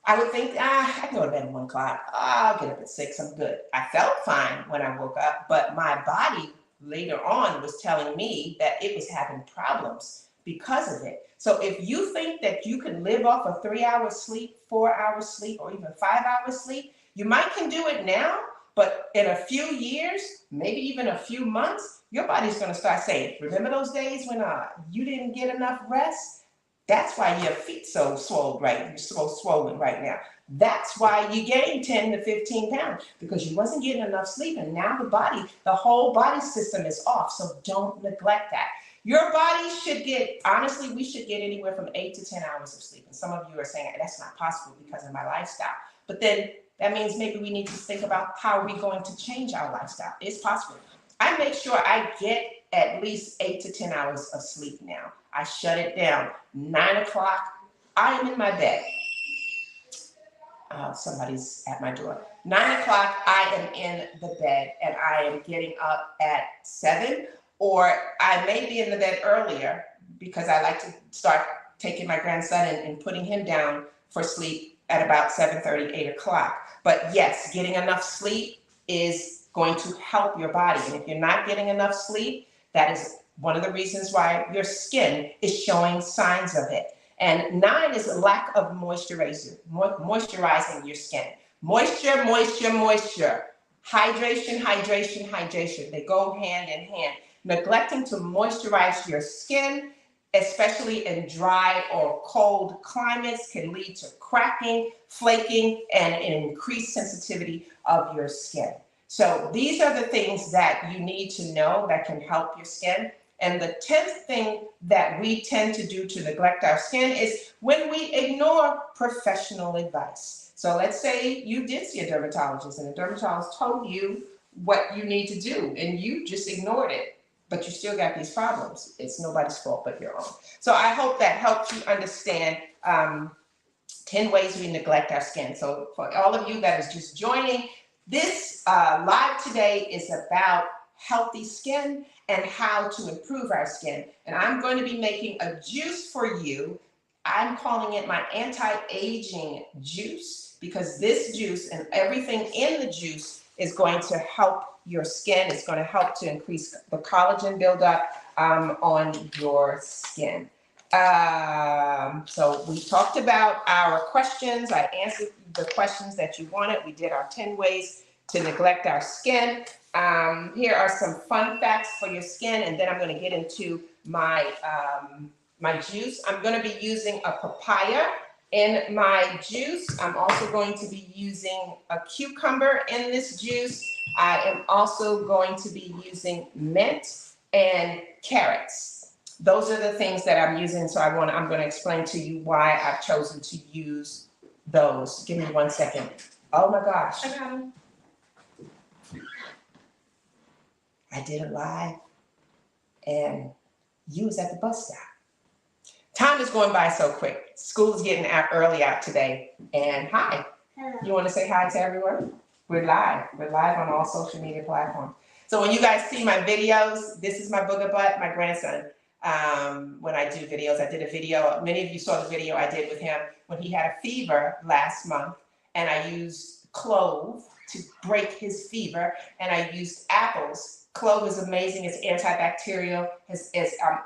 I would think, I can go to bed at 1 o'clock. I'll get up at 6, I'm good. I felt fine when I woke up, but my body later on was telling me that it was having problems because of it. So if you think that you can live off of 3 hours sleep, 4 hours sleep, or even 5 hours sleep, you might can do it now, but in a few years, maybe even a few months, your body's gonna start saying, remember those days when you didn't get enough rest? That's why your feet so swollen right now. That's why you gained 10 to 15 pounds, because you wasn't getting enough sleep, and now the whole body system is off. So don't neglect that. Your body should get, honestly, we should get anywhere from 8 to 10 hours of sleep. And some of you are saying that's not possible because of my lifestyle. But then that means maybe we need to think about how are we going to change our lifestyle. It's possible. I make sure I get at least 8 to 10 hours of sleep now. I shut it down. 9 o'clock, I am in my bed. Somebody's at my door. 9 o'clock, I am in the bed, and I am getting up at 7, or I may be in the bed earlier because I like to start taking my grandson and putting him down for sleep at about 7:30, 8 o'clock. But yes, getting enough sleep is going to help your body. And if you're not getting enough sleep, that is one of the reasons why your skin is showing signs of it. And 9 is a lack of moisturizing your skin. Moisture, moisture, moisture. Hydration, hydration, hydration. They go hand in hand. Neglecting to moisturize your skin, especially in dry or cold climates, can lead to cracking, flaking, and an increased sensitivity of your skin. So these are the things that you need to know that can help your skin. And the 10th thing that we tend to do to neglect our skin is when we ignore professional advice. So let's say you did see a dermatologist, and the dermatologist told you what you need to do, and you just ignored it, but you still got these problems. It's nobody's fault but your own. So I hope that helps you understand 10 ways we neglect our skin. So for all of you that is just joining, this live today is about healthy skin and how to improve our skin. And I'm going to be making a juice for you. I'm calling it my anti-aging juice, because this juice and everything in the juice is going to help your skin. It's going to help to increase the collagen buildup on your skin. So we talked about our questions. I answered the questions that you wanted. We did our 10 ways to neglect our skin. Here are some fun facts for your skin, and then I'm going to get into my my juice. I'm going to be using a papaya in my juice. I'm also going to be using a cucumber in this juice. I am also going to be using mint and carrots. Those are the things that I'm using. So I'm going to explain to you why I've chosen to use those. Give me 1 second. Oh my gosh. I got them. I did a live and you was at the bus stop. Time is going by so quick. School's getting out early out today. And hi. Hello. You want to say hi to everyone? We're live. We're live on all social media platforms. So when you guys see my videos, this is my booger butt, my grandson. When I do videos, I did a video. Many of you saw the video I did with him when he had a fever last month, and I used clove to break his fever, and I used apples. Clove is amazing. It's antibacterial, has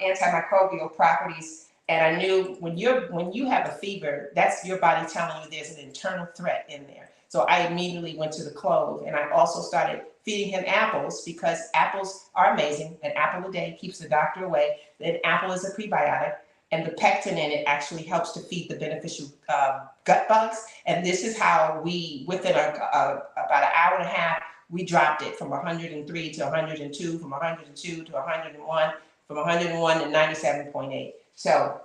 antimicrobial properties. And I knew when you have a fever, that's your body telling you there's an internal threat in there. So I immediately went to the clove, and I also started feeding him apples, because apples are amazing. An apple a day keeps the doctor away. An apple is a prebiotic, and the pectin in it actually helps to feed the beneficial gut bugs. And this is how we, within about an hour and a half, we dropped it from 103 to 102, from 102 to 101, from 101 to 97.8. So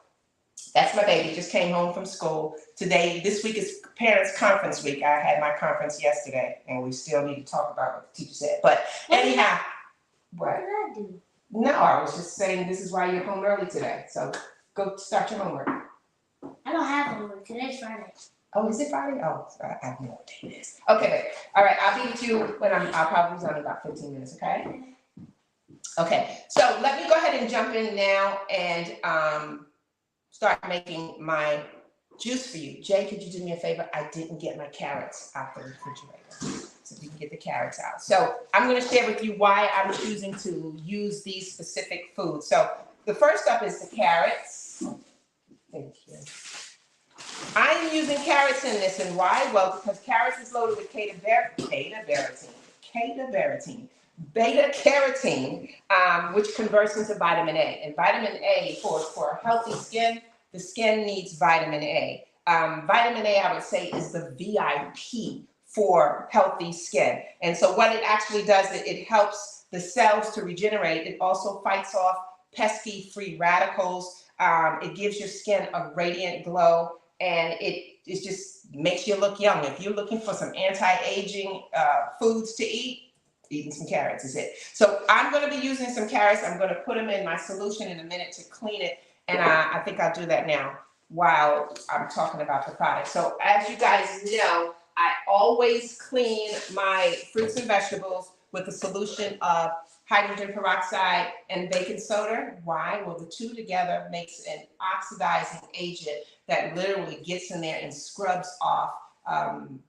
that's my baby. Just came home from school. This week is parents' conference week. I had my conference yesterday, and we still need to talk about what the teacher said. But anyhow, What did I do? No, I was just saying this is why you're home early today. So go start your homework. I don't have homework. Today's Friday. Oh, is it Friday? Oh, I have no idea what day it is. Okay, babe. All right, I'll be with you when I'll probably be on in about 15 minutes, okay? Okay, so let me go ahead and jump in now and start making my juice for you. Jay, could you do me a favor? I didn't get my carrots out the refrigerator. So we can get the carrots out. So I'm going to share with you why I'm choosing to use these specific foods. So the first up is the carrots. Thank you. I'm using carrots in this, and why? Well, because carrots is loaded with beta-carotene, which converts into vitamin A. And vitamin A, for healthy skin, the skin needs vitamin A. Vitamin A, I would say, is the VIP for healthy skin. And so what it actually does, it helps the cells to regenerate. It also fights off pesky free radicals. It gives your skin a radiant glow, and it just makes you look young. If you're looking for some anti-aging foods to eat, eating some carrots is it. So I'm going to be using some carrots. I'm going to put them in my solution in a minute to clean it, and I think I'll do that now while I'm talking about the product. So as you guys know, I always clean my fruits and vegetables with a solution of hydrogen peroxide and baking soda. Why? Well, the two together makes an oxidizing agent that literally gets in there and scrubs off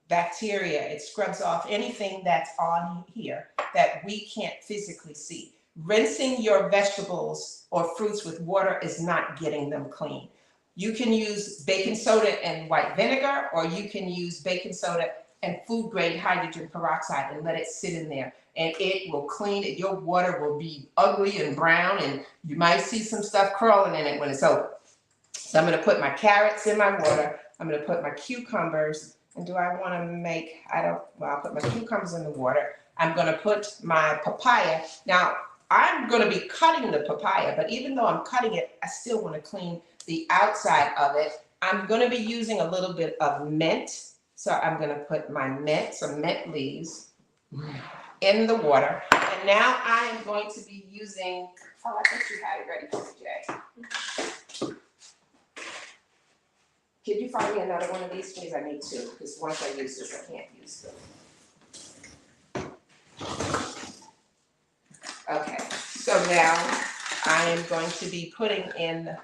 bacteria. It scrubs off anything that's on here that we can't physically see. Rinsing your vegetables or fruits with water is not getting them clean. You can use baking soda and white vinegar, or you can use baking soda and food grade hydrogen peroxide and let it sit in there, and it will clean it. Your water will be ugly and brown, and you might see some stuff crawling in it when it's over. So I'm going to put my carrots in my water. I'm going to put my cucumbers, and do I want to make, I'll put my cucumbers in the water. I'm going to put my papaya. Now, I'm going to be cutting the papaya, but even though I'm cutting it, I still want to clean the outside of it. I'm going to be using a little bit of mint. So I'm going to put my mint, some mint leaves, in the water. And now I am going to be using, oh, I think you had it ready for me, Jay. Could you find me another one of these, please? I need two, because once I use this, I can't use them. Okay, so now I am going to be putting in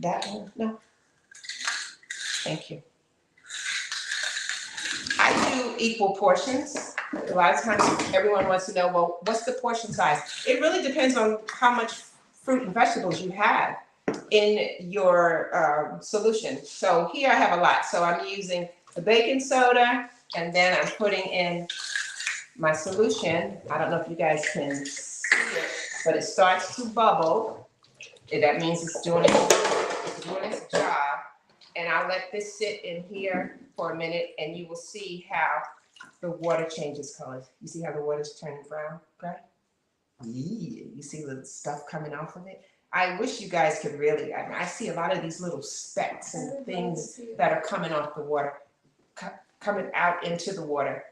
that one. No. Thank you. I do equal portions. A lot of times everyone wants to know, well, what's the portion size? It really depends on how much fruit and vegetables you have in your solution. So here I have a lot. So I'm using the baking soda, and then I'm putting in my solution. I don't know if you guys can see it, but it starts to bubble. That means it's doing its job. And I'll let this sit in here for a minute, and you will see how the water changes colors. You see how the water's turning brown, gray? Yeah, you see the stuff coming off of it? I wish you guys could really, I see a lot of these little specks and things that are coming off the water, coming out into the water.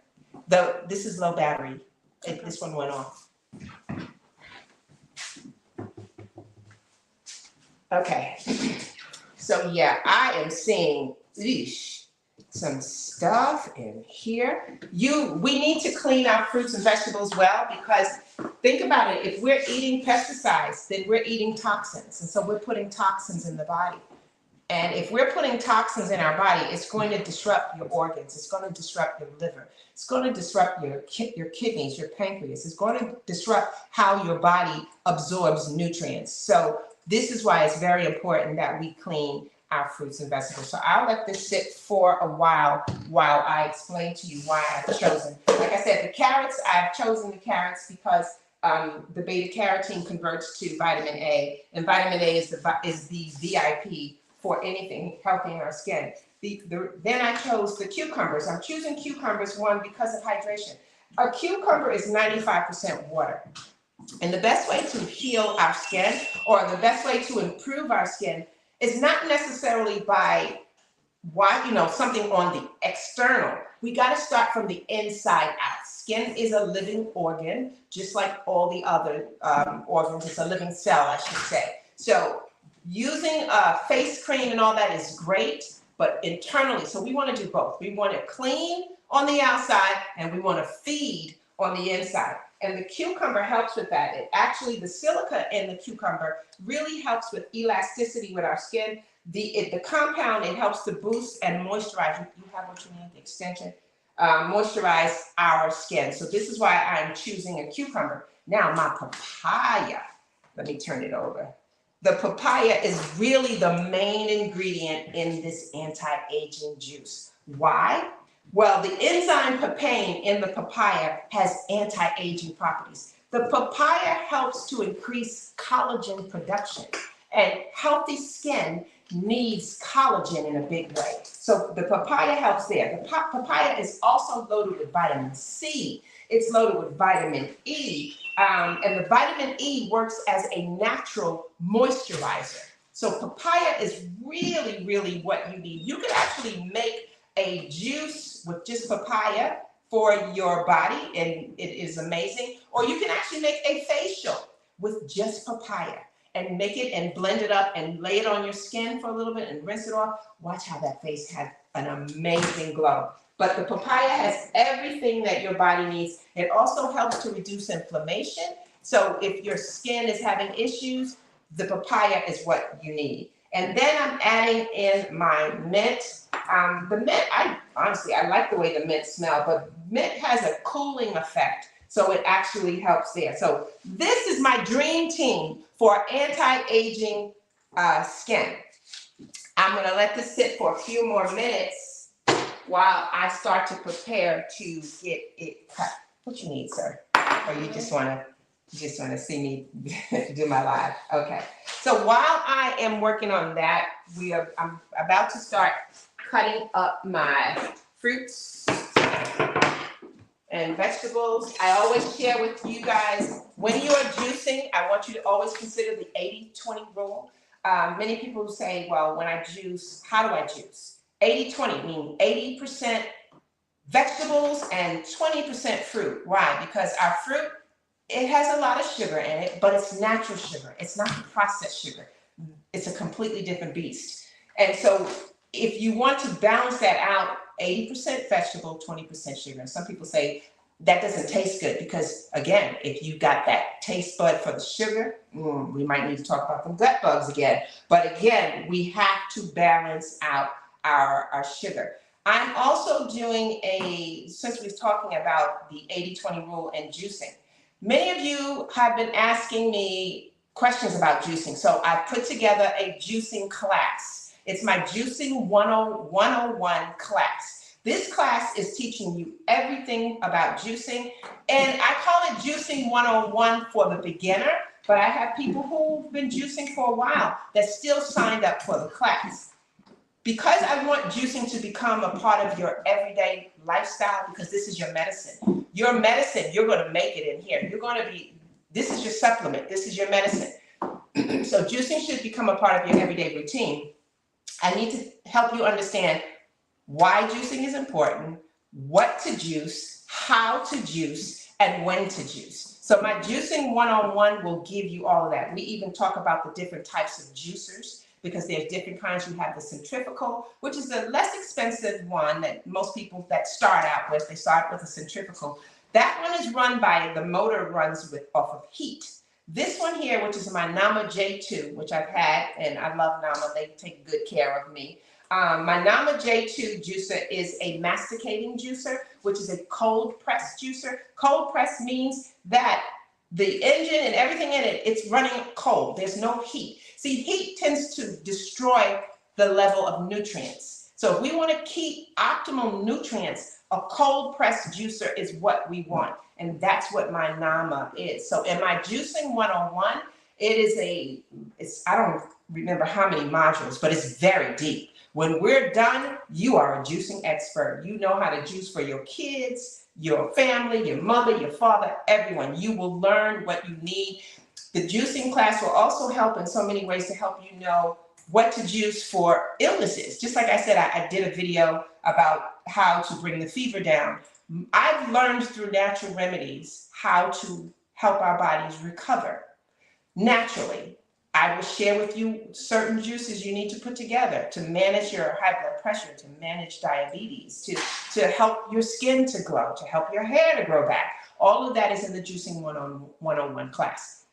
This is low battery. This one went off. Okay. So yeah, I am seeing some stuff in here. We need to clean our fruits and vegetables well, because think about it. If we're eating pesticides, then we're eating toxins. And so we're putting toxins in the body. And if we're putting toxins in our body, it's going to disrupt your organs. It's going to disrupt your liver. It's going to disrupt your kidneys, your pancreas. It's going to disrupt how your body absorbs nutrients. So this is why it's very important that we clean our fruits and vegetables. So I'll let this sit for a while I explain to you why I've chosen. Like I said, the carrots, I've chosen the carrots because the beta carotene converts to vitamin A, and vitamin A is the VIP for anything healthy in our skin. Then I chose the cucumbers. I'm choosing cucumbers, one, because of hydration. A cucumber is 95% water. And the best way to heal our skin, or the best way to improve our skin, is not necessarily by something on the external. We got to start from the inside out. Skin is a living organ, just like all the other organs. It's a living cell, I should say. So using face cream and all that is great, but internally. So we want to do both. We want to clean on the outside and we want to feed on the inside. And the cucumber helps with that. It actually, the silica in the cucumber really helps with elasticity with our skin. The compound, it helps to boost and moisturize. You have what you need, the extension, moisturize our skin. So this is why I'm choosing a cucumber. Now my papaya, let me turn it over. The papaya is really the main ingredient in this anti-aging juice. Why? Well, the enzyme papain in the papaya has anti-aging properties. The papaya helps to increase collagen production, and healthy skin needs collagen in a big way. So the papaya helps there. The papaya is also loaded with vitamin C. It's loaded with vitamin E, and the vitamin E works as a natural moisturizer. So papaya is really, really what you need. You can actually make a juice with just papaya for your body, and it is amazing. Or you can actually make a facial with just papaya and make it and blend it up and lay it on your skin for a little bit and rinse it off. Watch how that face has an amazing glow. But the papaya has everything that your body needs. It also helps to reduce inflammation. So if your skin is having issues, the papaya is what you need. And then I'm adding in my mint. The mint, I like the way the mint smells, but mint has a cooling effect. So it actually helps there. So this is my dream team for anti-aging skin. I'm gonna let this sit for a few more minutes while I start to prepare to get it cut. What you need, sir? Or you just wanna see me do my live? Okay. So while I am working on that, I'm about to start cutting up my fruits and vegetables. I always share with you guys, when you are juicing, I want you to always consider the 80-20 rule. Many people say, well, when I juice, how do I juice? 80-20, meaning 80% vegetables and 20% fruit. Why? Because our fruit, it has a lot of sugar in it, but it's natural sugar. It's not the processed sugar. It's a completely different beast. And so if you want to balance that out, 80% vegetable, 20% sugar. And some people say that doesn't taste good because, again, if you got that taste bud for the sugar, we might need to talk about the gut bugs again. But again, we have to balance out our sugar. I'm also doing since we're talking about the 80-20 rule and juicing, many of you have been asking me questions about juicing. So I put together a juicing class. It's my Juicing 101 class. This class is teaching you everything about juicing, and I call it Juicing 101 for the beginner, but I have people who've been juicing for a while that still signed up for the class. Because I want juicing to become a part of your everyday lifestyle, because this is your medicine. Your medicine, you're going to make it in here. This is your supplement. This is your medicine. So juicing should become a part of your everyday routine. I need to help you understand why juicing is important, what to juice, how to juice, and when to juice. So my Juicing 101 will give you all of that. We even talk about the different types of juicers because there's different kinds. You have the centrifugal, which is the less expensive one that most people that start out with, they start with a centrifugal. That one is run by, the motor runs off of heat. This one here, which is my Nama J2, which I've had, and I love Nama, they take good care of me. My Nama J2 juicer is a masticating juicer, which is a cold press juicer. Cold press means that the engine and everything in it, it's running cold. There's no heat. See, heat tends to destroy the level of nutrients. So if we want to keep optimal nutrients, a cold press juicer is what we want. And that's what my Nama is. So in my Juicing 101, I don't remember how many modules, but it's very deep. When we're done, you are a juicing expert. You know how to juice for your kids, your family, your mother, your father, everyone. You will learn what you need. The juicing class will also help in so many ways to help you know what to juice for illnesses. Just like I said, I did a video about how to bring the fever down. I've learned through natural remedies how to help our bodies recover naturally. I will share with you certain juices you need to put together to manage your high blood pressure, to manage diabetes, to help your skin to glow, to help your hair to grow back. All of that is in the Juicing 101 class.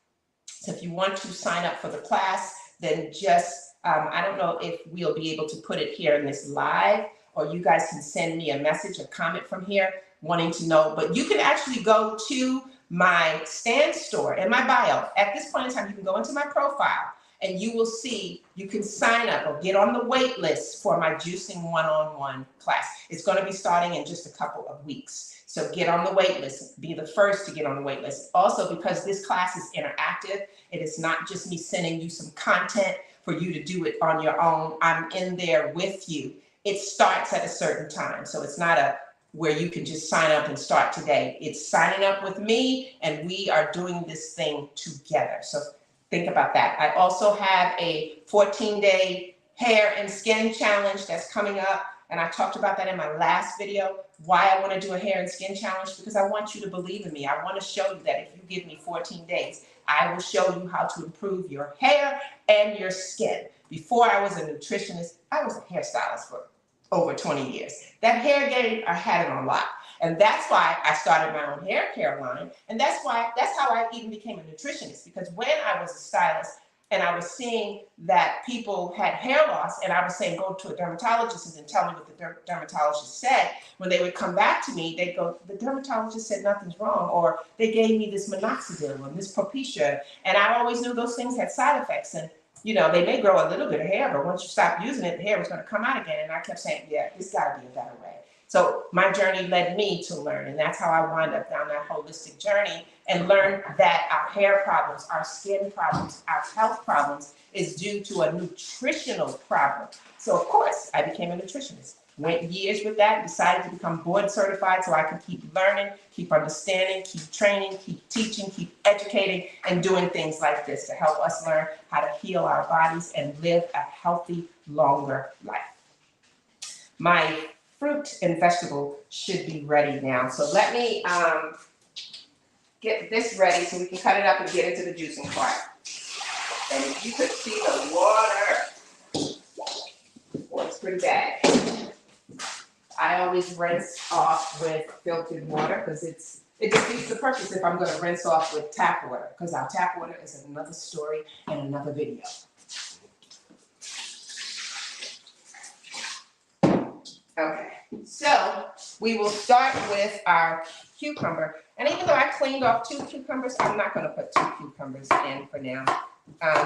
So if you want to sign up for the class, then just, I don't know if we'll be able to put it here in this live, or you guys can send me a message, a comment from here wanting to know, but you can actually go to my stand store in my bio. At this point in time, you can go into my profile and you will see you can sign up or get on the wait list for my Juicing 101 class. It's going to be starting in just a couple of weeks. So get on the wait list, be the first to get on the wait list. Also, because this class is interactive, it is not just me sending you some content for you to do it on your own. I'm in there with you. It starts at a certain time. So it's not a where you can just sign up and start today. It's signing up with me and we are doing this thing together. So think about that. I also have a 14-day hair and skin challenge that's coming up. And I talked about that in my last video, why I want to do a hair and skin challenge, because I want you to believe in me. I want to show you that if you give me 14 days, I will show you how to improve your hair and your skin. Before I was a nutritionist, I was a hairstylist for over 20 years. That hair game, I had it on lock. And that's why I started my own hair care line. And that's how I even became a nutritionist. Because when I was a stylist and I was seeing that people had hair loss, and I was saying, go to a dermatologist and tell me what the dermatologist said, when they would come back to me, they'd go, the dermatologist said nothing's wrong, or they gave me this minoxidil or this Propecia. And I always knew those things had side effects. And you know, they may grow a little bit of hair, but once you stop using it, the hair was going to come out again. And I kept saying, yeah, there's got to be a better way. So my journey led me to learn. And that's how I wound up down that holistic journey and learned that our hair problems, our skin problems, our health problems is due to a nutritional problem. So, of course, I became a nutritionist. Went years with that, decided to become board certified so I could keep learning, keep understanding, keep training, keep teaching, keep educating, and doing things like this to help us learn how to heal our bodies and live a healthy, longer life. My fruit and vegetable should be ready now. So let me get this ready so we can cut it up and get into the juicing part. And if you could see the water, well, it's pretty bad. I always rinse off with filtered water because it defeats the purpose if I'm going to rinse off with tap water, because our tap water is another story and another video. Okay, so we will start with our cucumber. And even though I cleaned off 2 cucumbers, I'm not going to put 2 cucumbers in for now.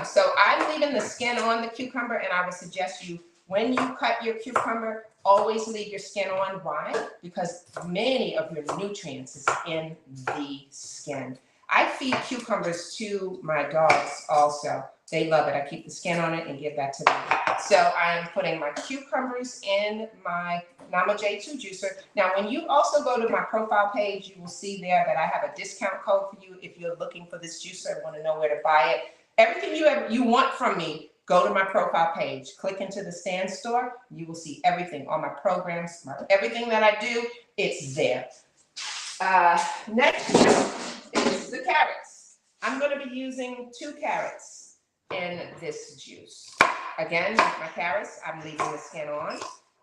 So I'm leaving the skin on the cucumber, and I would suggest you, when you cut your cucumber, always leave your skin on. Why? Because many of your nutrients is in the skin. I feed cucumbers to my dogs also. They love it. I keep the skin on it and give that to them. So I'm putting my cucumbers in my Nama J2 juicer. Now, when you also go to my profile page, you will see there that I have a discount code for you if you're looking for this juicer and want to know where to buy it. Everything you want from me, go to my profile page, click into the stand store. You will see everything, all my programs, everything that I do, it's there. Next is the carrots. I'm going to be using 2 carrots in this juice. Again, with my carrots, I'm leaving the skin on.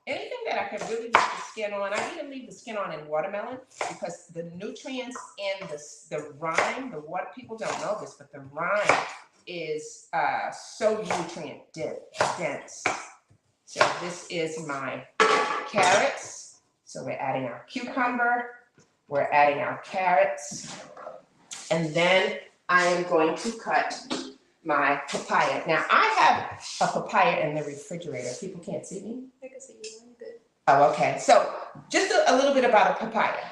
Anything that I can really leave the skin on, I even leave the skin on in watermelon because the nutrients in the rind, people don't know this, but the rind is so nutrient dense. So this is my carrots. So we're adding our cucumber, we're adding our carrots, and then I am going to cut my papaya. Now I have a papaya in the refrigerator. People can't see me. I can see you. I'm good. Oh, okay. So just a little bit about a papaya.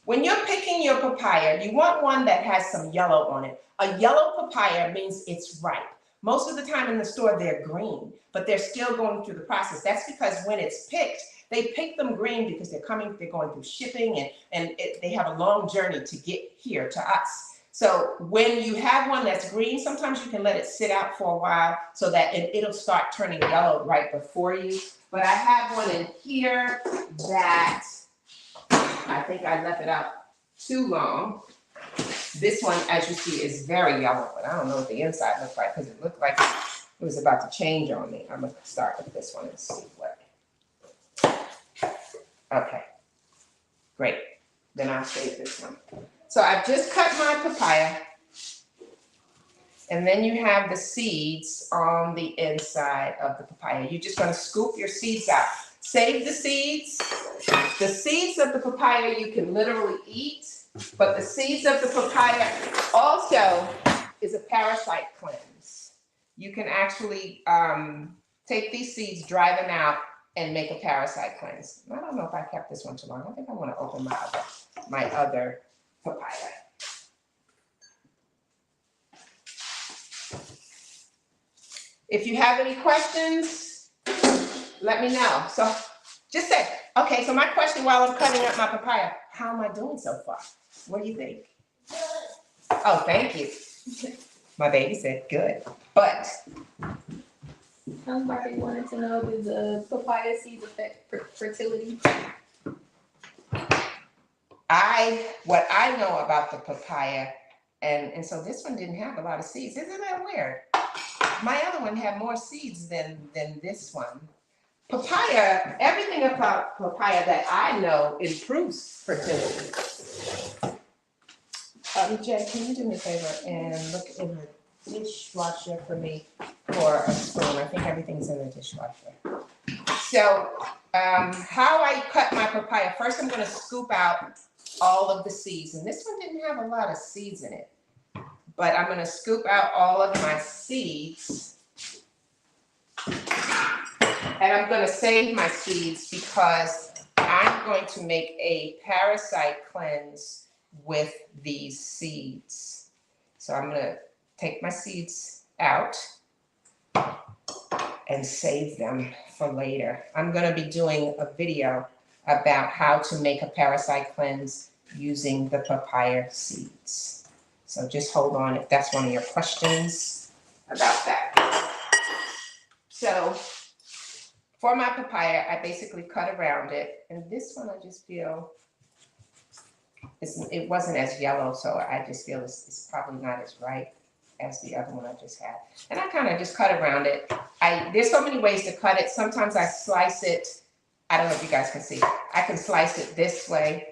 When you're picking your papaya, you want one that has some yellow on it. A yellow papaya means it's ripe. Most of the time in the store, they're green, but they're still going through the process. That's because when it's picked, they pick them green because they're going through shipping and they have a long journey to get here to us. So when you have one that's green, sometimes you can let it sit out for a while so that it'll start turning yellow right before you. But I have one in here that I think I left it out too long. This one, as you see, is very yellow, but I don't know what the inside looks like because it looked like it was about to change on me. I'm gonna start with this one and see what. Okay, great. Then I'll save this one. So I've just cut my papaya. And then you have the seeds on the inside of the papaya. You're just gonna scoop your seeds out. Save the seeds. The seeds of the papaya you can literally eat, but the seeds of the papaya also is a parasite cleanse. You can actually take these seeds, dry them out, and make a parasite cleanse. I don't know if I kept this one too long. I think I wanna open my other papaya. If you have any questions, let me know. So just say, okay, so my question while I'm cutting up my papaya, how am I doing so far? What do you think? Oh, thank you. My baby said good, but. Somebody wanted to know, does the papaya seeds affect fertility? What I know about the papaya, and so this one didn't have a lot of seeds. Isn't that weird? My other one had more seeds than this one. Papaya, everything about papaya that I know improves fertility. Jay, can you do me a favor and look in the dishwasher for me for a spoon? I think everything's in the dishwasher. So, how I cut my papaya, first I'm gonna scoop out all of the seeds, and this one didn't have a lot of seeds in it. But I'm gonna scoop out all of my seeds. And I'm gonna save my seeds because I'm going to make a parasite cleanse with these seeds. So I'm gonna take my seeds out and save them for later. I'm gonna be doing a video about how to make a parasite cleanse using the papaya seeds. So just hold on if that's one of your questions about that. So for my papaya, I basically cut around it. And this one I just feel, it wasn't as yellow, so I just feel it's probably not as ripe as the other one I just had. And I kind of just cut around it. There's so many ways to cut it. Sometimes I slice it, I don't know if you guys can see, I can slice it this way,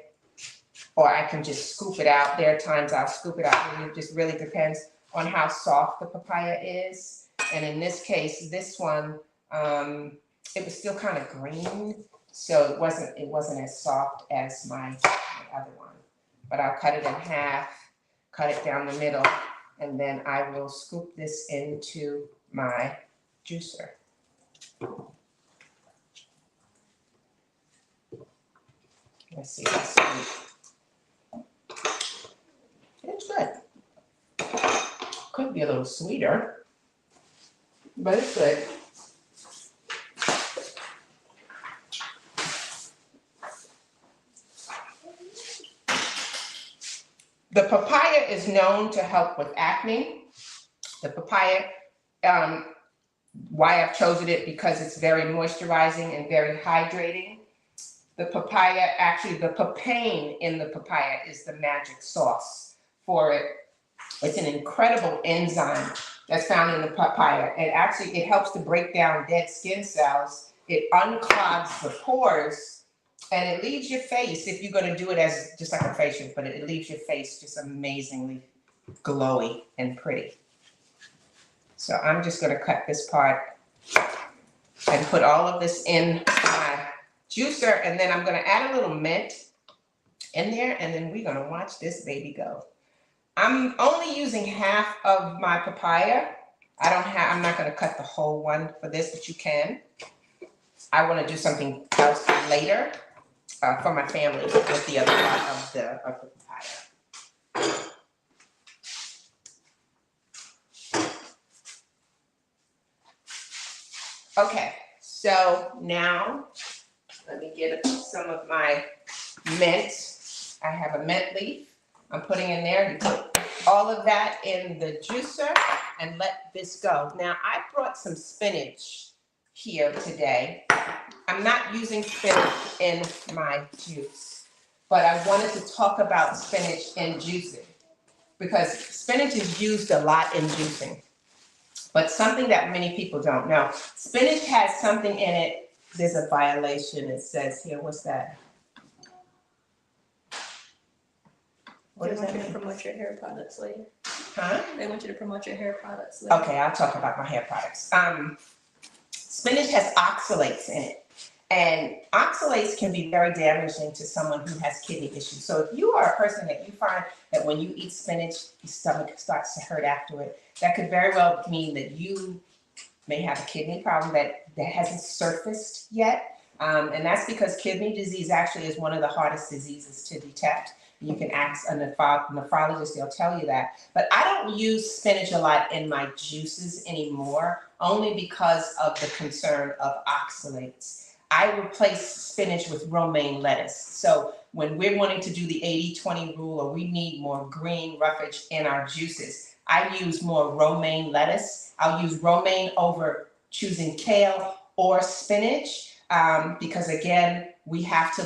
or I can just scoop it out. There are times I'll scoop it out. It just really depends on how soft the papaya is. And in this case, this one, it was still kind of green, so it wasn't as soft as my other one. But I'll cut it in half, cut it down the middle, and then I will scoop this into my juicer. Let's see. It's good. Could be a little sweeter, but it's good. The papaya is known to help with acne. The papaya, why I've chosen it, because it's very moisturizing and very hydrating. The papaya, actually the papain in the papaya is the magic sauce for it. It's an incredible enzyme that's found in the papaya. And actually it helps to break down dead skin cells. It unclogs the pores, and it leaves your face, if you're gonna do it as just like a facial, but it leaves your face just amazingly glowy and pretty. So I'm just gonna cut this part and put all of this in my juicer, and then I'm gonna add a little mint in there, and then we're gonna watch this baby go. I'm only using half of my papaya. I'm not gonna cut the whole one for this, but you can. I wanna do something else later for my family with the other part of the papaya. Okay, so now let me get some of my mint. I have a mint leaf. I'm putting in there. You put all of that in the juicer and let this go. Now I brought some spinach here today. I'm not using spinach in my juice, but I wanted to talk about spinach in juicing. because spinach is used a lot in juicing. But something that many people don't know, spinach has something in it. There's a violation. It says here, what's that? What They does want that you to mean? promote your hair products later. Huh? They want you to promote your hair products later. Okay, I'll talk about my hair products. Spinach has oxalates in it. And oxalates can be very damaging to someone who has kidney issues. So if you are a person that you find that when you eat spinach, your stomach starts to hurt after it, that could very well mean that you may have a kidney problem that hasn't surfaced yet. And that's because kidney disease actually is one of the hardest diseases to detect. You can ask a nephrologist, they'll tell you that. But I don't use spinach a lot in my juices anymore, only because of the concern of oxalates. I replace spinach with romaine lettuce. So when we're wanting to do the 80-20 rule, or we need more green roughage in our juices, I use more romaine lettuce. I'll use romaine over choosing kale or spinach, because again, we have to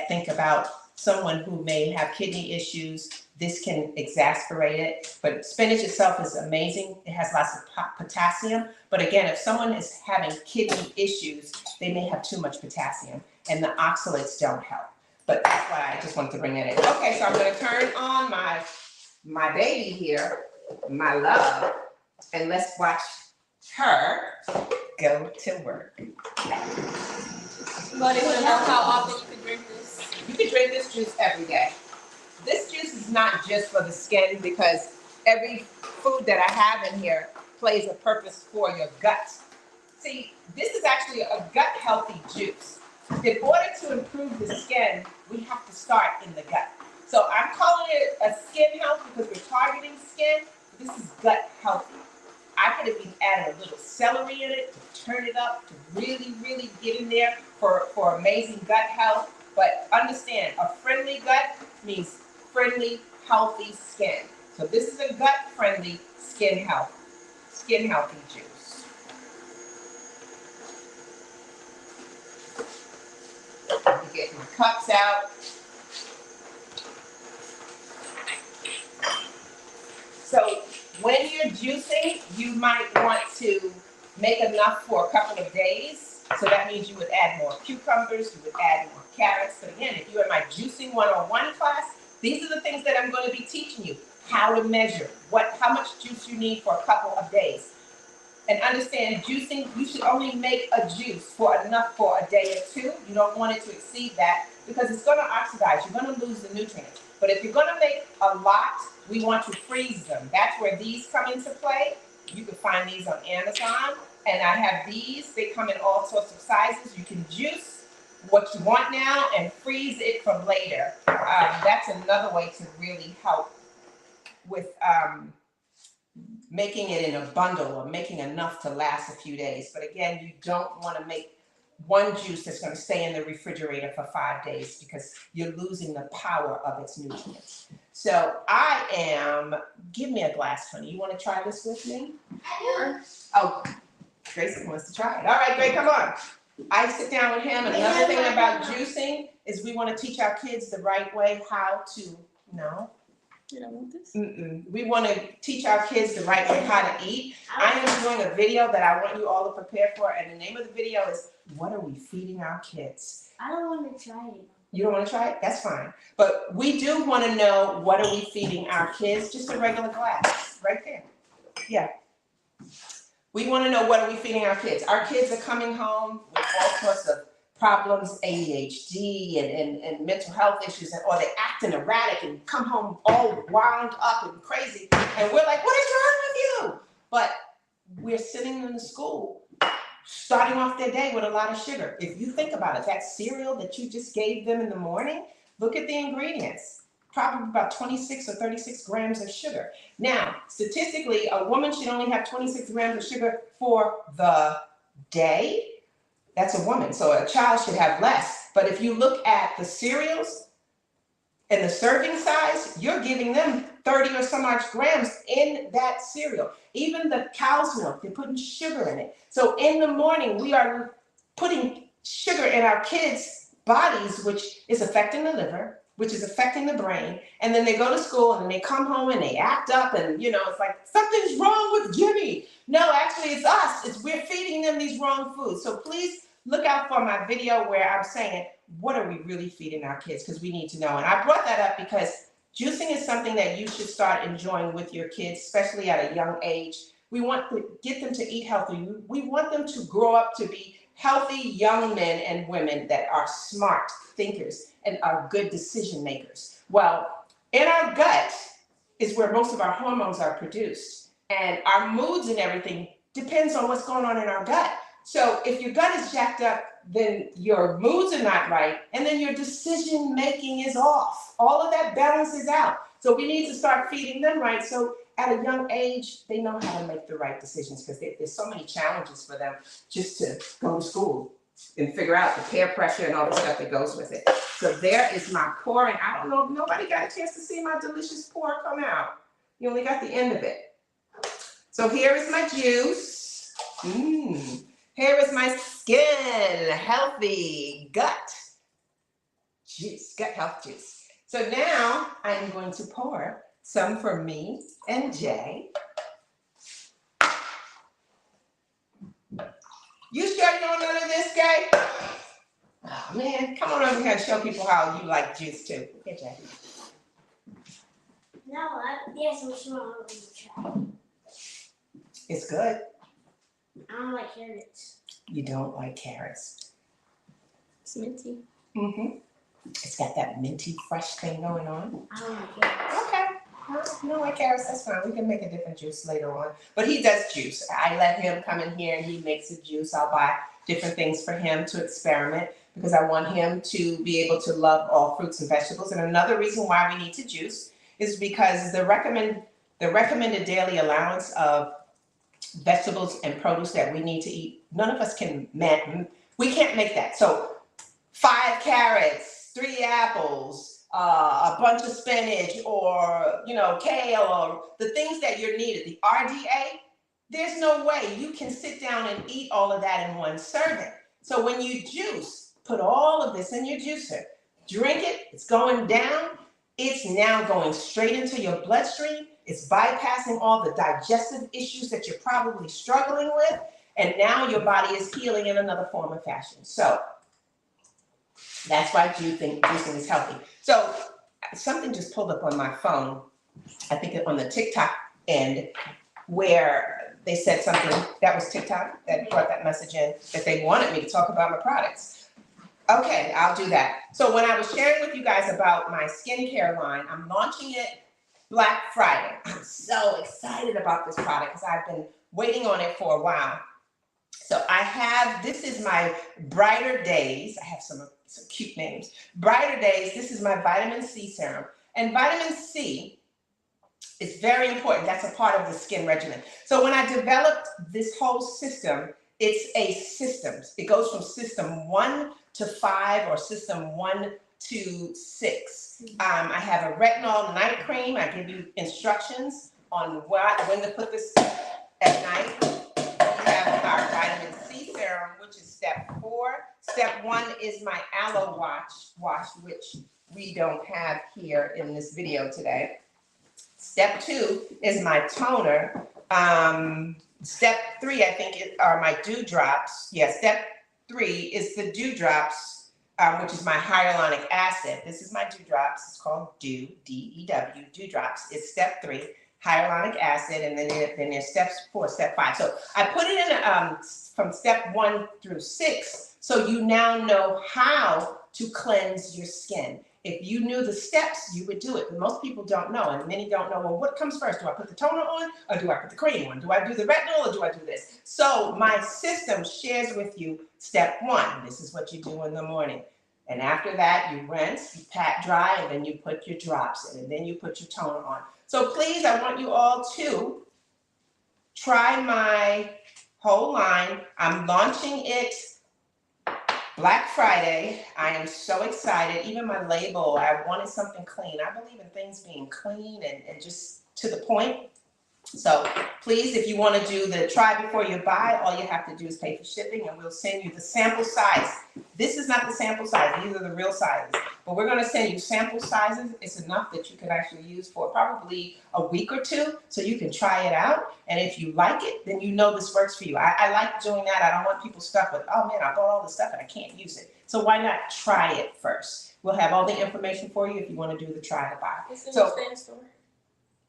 think about someone who may have kidney issues. This can exacerbate it, but spinach itself is amazing. It has lots of potassium, but again, if someone is having kidney issues, they may have too much potassium, and the oxalates don't help. But that's why I just wanted to bring that in. Okay, so I'm gonna turn on my baby here, my love, and let's watch her go to work. Buddy, want to know how often you can drink this? You can drink this juice every day. This juice is not just for the skin, because every food that I have in here plays a purpose for your gut. See, this is actually a gut healthy juice. In order to improve the skin, we have to start in the gut. So I'm calling it a skin health because we're targeting skin. This is gut healthy. I could have even added a little celery in it to turn it up, to really, really get in there for amazing gut health. But understand, a friendly gut means friendly, healthy skin. So this is a gut-friendly, skin healthy juice. Let me get my cups out. So when you're juicing, you might want to make enough for a couple of days. So that means you would add more cucumbers, you would add more carrots. But again, if you're in my juicing 101 class, these are the things that I'm going to be teaching you. How to measure, how much juice you need for a couple of days. And understand, juicing, you should only make a juice for enough for a day or two. You don't want it to exceed that, because it's going to oxidize. You're going to lose the nutrients. But if you're going to make a lot, we want to freeze them. That's where these come into play. You can find these on Amazon. And I have these. They come in all sorts of sizes. You can juice what you want now and freeze it for later. That's another way to really help with making it in a bundle, or making enough to last a few days. But again, you don't want to make one juice that's going to stay in the refrigerator for 5 days, because you're losing the power of its nutrients. So give me a glass, honey. You want to try this with me? Sure. Oh, Grayson wants to try it. All right, Gray, come on. I sit down with him, and another thing about juicing is we want to teach our kids the right way how to, no. You don't want this? We want to teach our kids the right way how to eat. I am doing a video that I want you all to prepare for, and the name of the video is, what are we feeding our kids? I don't want to try it. You don't want to try it? That's fine. But we do want to know, what are we feeding our kids? Just a regular glass, right there. Yeah. We want to know, what are we feeding our kids? Our kids are coming home with all sorts of problems, ADHD and mental health issues, or they're acting erratic and come home all wound up and crazy. And we're like, what is wrong with you? But we're sitting in the school, starting off their day with a lot of sugar. If you think about it, that cereal that you just gave them in the morning, look at the ingredients. Probably about 26 or 36 grams of sugar. Now, statistically, a woman should only have 26 grams of sugar for the day. That's a woman, so a child should have less. But if you look at the cereals and the serving size, you're giving them 30 or some odd grams in that cereal. Even the cow's milk, they're putting sugar in it. So in the morning, we are putting sugar in our kids' bodies, which is affecting the liver, which is affecting the brain. And then they go to school and then they come home and they act up and, it's like, something's wrong with Jimmy. No, actually it's us. We're feeding them these wrong foods. So please look out for my video where I'm saying, what are we really feeding our kids? Because we need to know. And I brought that up because juicing is something that you should start enjoying with your kids, especially at a young age. We want to get them to eat healthy. We want them to grow up to be healthy young men and women that are smart thinkers and are good decision makers. Well, in our gut is where most of our hormones are produced. And our moods and everything depends on what's going on in our gut. So if your gut is jacked up, then your moods are not right, and then your decision making is off. All of that balances out. So we need to start feeding them right. So at a young age, they know how to make the right decisions because there's so many challenges for them just to go to school and figure out the peer pressure and all the stuff that goes with it. So there is my pouring. I don't know if nobody got a chance to see my delicious pour come out. You only got the end of it. So here is my juice. Here is my skin, healthy gut juice, gut health juice. So now I'm going to pour some for me and Jay. You sure you don't know none of this, Jay? Oh man, come on over here and show people how you like juice too. Here, Jay. No, there's some small to try. It's good. I don't like carrots. You don't like carrots. It's minty. It's got that minty, fresh thing going on. I don't like carrots. Okay. Well, you don't like carrots, that's fine. We can make a different juice later on. But he does juice. I let him come in here and he makes a juice. I'll buy different things for him to experiment because I want him to be able to love all fruits and vegetables. And another reason why we need to juice is because the recommended daily allowance of vegetables and produce that we need to eat, none of us can, we can't make that. So 5 carrots, 3 apples, a bunch of spinach, or kale, or the things that you're needed, the RDA, there's no way you can sit down and eat all of that in one serving. So when you juice, put all of this in your juicer, drink it, it's going down, it's now going straight into your bloodstream, it's bypassing all the digestive issues that you're probably struggling with, and now your body is healing in another form of fashion. So that's why juicing is healthy. So something just pulled up on my phone, I think on the TikTok end, where they said something, that was TikTok that brought that message in, that they wanted me to talk about my products. Okay, I'll do that. So when I was sharing with you guys about my skincare line, I'm launching it Black Friday. I'm so excited about this product because I've been waiting on it for a while. So this is my Brighter Days. I have some cute names. Brighter Days, this is my vitamin C serum. And vitamin C is very important. That's a part of the skin regimen. So when I developed this whole system, it's a system. It goes from system 1 to 5 or system 1 to 6. I have a retinol night cream. I give you instructions on when to put this at night. We have our vitamin C serum, which is step 4. Step 1 is my aloe wash, which we don't have here in this video today. Step 2 is my toner. Step 3, I think, are my dewdrops. Yeah, step 3 is the dewdrops, which is my hyaluronic acid. This is my dewdrops. It's called Dew, D-E-W, dewdrops. It's step 3, hyaluronic acid, and then there's steps 4, step 5. So I put it in from step 1 through 6, so you now know how to cleanse your skin. If you knew the steps, you would do it. But most people don't know, and many don't know, well, what comes first? Do I put the toner on, or do I put the cream on? Do I do the retinol, or do I do this? So my system shares with you step 1. This is what you do in the morning. And after that, you rinse, you pat dry, and then you put your drops in, and then you put your toner on. So please, I want you all to try my whole line. I'm launching it Black Friday. I am so excited. Even my label, I wanted something clean. I believe in things being clean and just to the point. So please, if you want to do the try before you buy, all you have to do is pay for shipping and we'll send you the sample size. This is not the sample size, these are the real sizes. But we're going to send you sample sizes. It's enough that you can actually use for probably a week or two so you can try it out. And if you like it, then you know this works for you. I like doing that. I don't want people stuck with, oh man, I bought all this stuff and I can't use it. So why not try it first? We'll have all the information for you if you want to do the try to buy. It's in So, the stand store.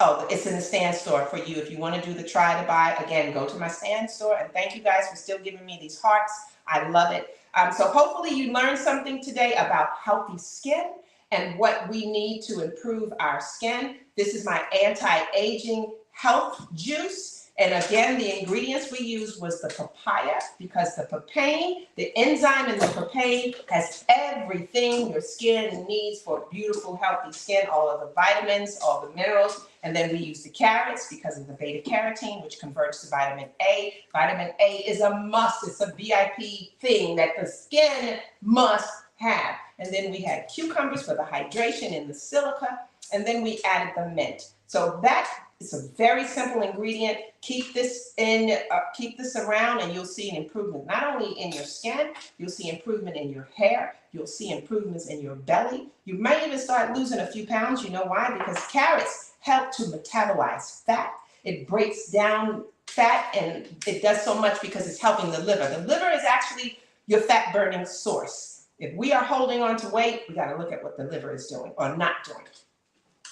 oh, it's in the stand store for you. If you want to do the try to buy, again, go to my stand store. And thank you guys for still giving me these hearts. I love it. So hopefully you learned something today about healthy skin and what we need to improve our skin. This is my anti-aging health juice. And again, the ingredients we used was the papaya because the papain, the enzyme in the papain has everything your skin needs for beautiful, healthy skin, all of the vitamins, all the minerals. And then we use the carrots because of the beta carotene, which converts to vitamin A. Vitamin A is a must. It's a VIP thing that the skin must have. And then we had cucumbers for the hydration and the silica. And then we added the mint. So that is a very simple ingredient. Keep this around and you'll see an improvement, not only in your skin, you'll see improvement in your hair, you'll see improvements in your belly. You may even start losing a few pounds. You know why? Because carrots help to metabolize fat. It breaks down fat and it does so much because it's helping the liver. The liver is actually your fat burning source. If we are holding on to weight, we got to look at what the liver is doing or not doing.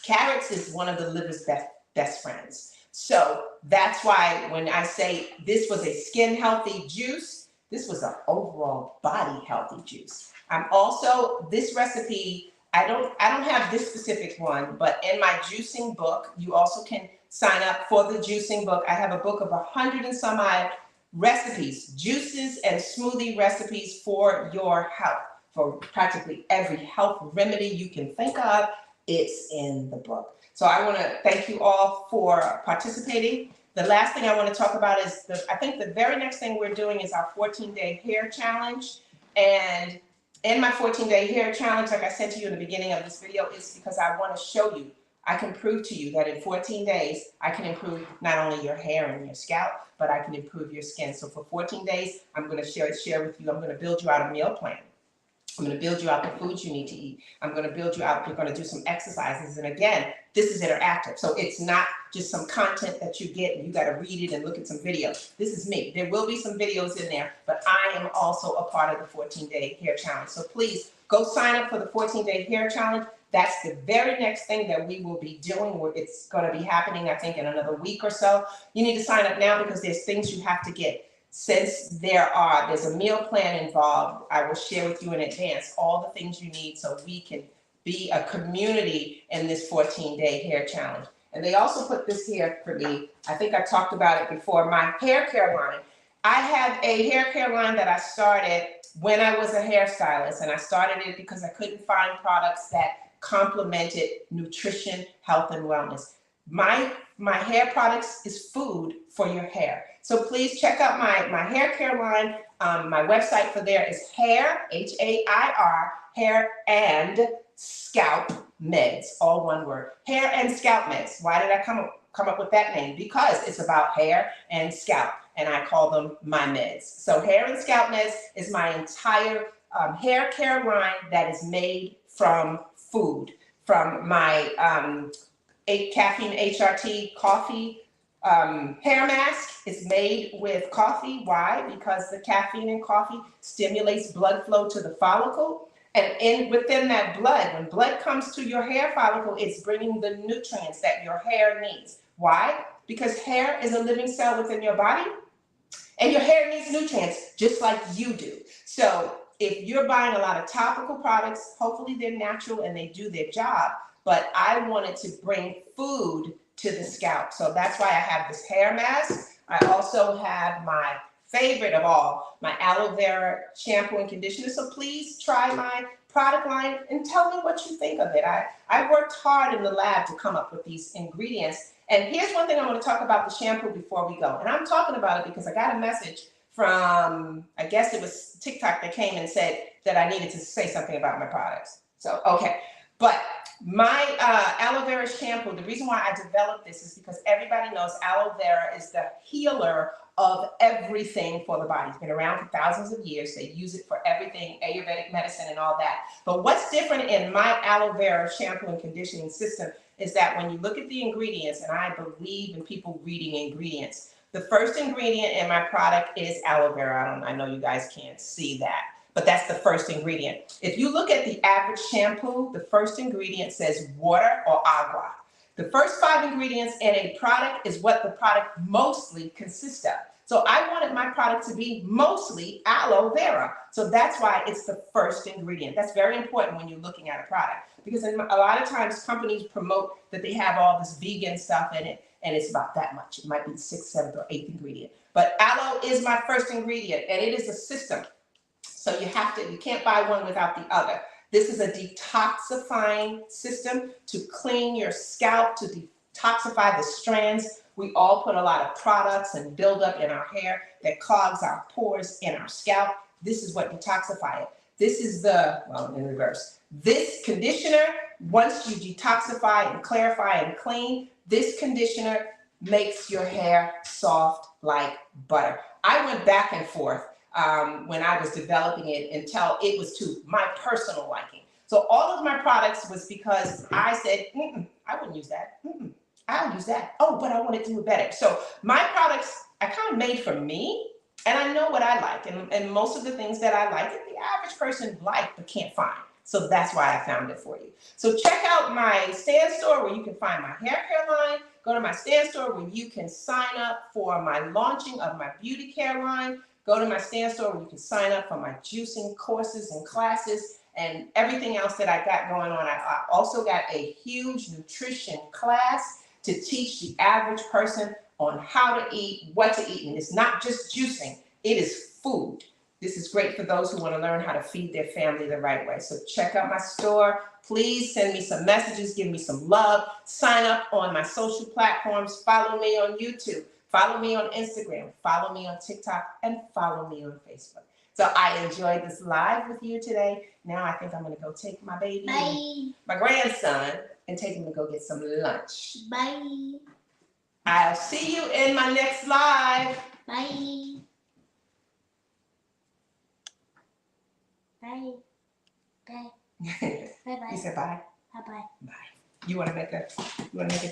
Carrots is one of the liver's best friends. So that's why when I say this was a skin healthy juice, this was an overall body healthy juice. I'm also, this recipe, I don't have this specific one, but in my juicing book, you also can sign up for the juicing book. I have a book of 100 and some odd recipes, juices and smoothie recipes for your health, for practically every health remedy you can think of. It's in the book. So I want to thank you all for participating. The last thing I want to talk about is I think the very next thing we're doing is our 14-day hair challenge. And in my 14-day hair challenge, like I said to you in the beginning of this video, is because I want to show you, I can prove to you that in 14 days, I can improve not only your hair and your scalp, but I can improve your skin. So for 14 days, I'm going to share with you, I'm going to build you out a meal plan. I'm going to build you out the foods you need to eat. I'm going to build you out, we're going to do some exercises. And again, this is interactive. So it's not just some content that you get and you got to read it and look at some videos. This is me. There will be some videos in there, but I am also a part of the 14-day hair challenge. So please go sign up for the 14-day hair challenge. That's the very next thing that we will be doing. It's going to be happening, I think, in another week or so. You need to sign up now because there's things you have to get. Since there's a meal plan involved, I will share with you in advance all the things you need so we can be a community in this 14-day hair challenge. And they also put this here for me. I think I talked about it before, my hair care line. I have a hair care line that I started when I was a hairstylist, and I started it because I couldn't find products that complemented nutrition, health, and wellness. My hair products is food for your hair. So please check out my hair care line. My website for there is hair, H-A-I-R, hair and scalp meds, all one word. Hair and scalp meds. Why did I come up with that name? Because it's about hair and scalp, and I call them my meds. So hair and scalp meds is my entire hair care line that is made from food, from my caffeine HRT coffee hair mask is made with coffee. Why? Because the caffeine in coffee stimulates blood flow to the follicle. And within that blood, when blood comes to your hair follicle, it's bringing the nutrients that your hair needs. Why? Because hair is a living cell within your body, and your hair needs nutrients just like you do. So if you're buying a lot of topical products, hopefully they're natural and they do their job. But I wanted to bring food to the scalp. So that's why I have this hair mask. I also have my favorite of all, my aloe vera shampoo and conditioner. So please try my product line and tell me what you think of it. I worked hard in the lab to come up with these ingredients. And here's one thing I want to talk about the shampoo before we go. And I'm talking about it because I got a message from, I guess it was TikTok that came and said that I needed to say something about my products. So, okay. But My aloe vera shampoo, the reason why I developed this is because everybody knows aloe vera is the healer of everything for the body. It's been around for thousands of years. They use it for everything, Ayurvedic medicine and all that. But what's different in my aloe vera shampoo and conditioning system is that when you look at the ingredients, and I believe in people reading ingredients, the first ingredient in my product is aloe vera. I know you guys can't see that, but that's the first ingredient. If you look at the average shampoo, the first ingredient says water or agua. The first 5 ingredients in a product is what the product mostly consists of. So I wanted my product to be mostly aloe vera. So that's why it's the first ingredient. That's very important when you're looking at a product, because a lot of times companies promote that they have all this vegan stuff in it, and it's about that much. It might be the 6th, 7th, or 8th ingredient. But aloe is my first ingredient, and it is a system. So you can't buy one without the other. This is a detoxifying system to clean your scalp, to detoxify the strands. We all put a lot of products and buildup in our hair that clogs our pores in our scalp. This is what detoxifies it. This is in reverse. This conditioner, once you detoxify and clarify and clean, this conditioner makes your hair soft like butter. I went back and forth when I was developing it until it was to my personal liking. So all of my products was because I said, I wouldn't use that. I'll use that. Oh, but I want to do it better. So my products I kind of made for me, and I know what I like. And most of the things that I like, the average person like but can't find. So that's why I found it for you. So check out my stand store where you can find my hair care line. Go to my stand store where you can sign up for my launching of my beauty care line. Go to my stand store where you can sign up for my juicing courses and classes and everything else that I got going on. I also got a huge nutrition class to teach the average person on how to eat, what to eat. And it's not just juicing, it is food. This is great for those who want to learn how to feed their family the right way. So check out my store. Please send me some messages, give me some love. Sign up on my social platforms. Follow me on YouTube. Follow me on Instagram. Follow me on TikTok. And follow me on Facebook. So I enjoyed this live with you today. Now I think I'm going to go take my baby, my grandson, and take him to go get some lunch. Bye. I'll see you in my next live. Bye. Bye. Bye. Bye. You said bye. Bye. Bye. Bye. You want to make a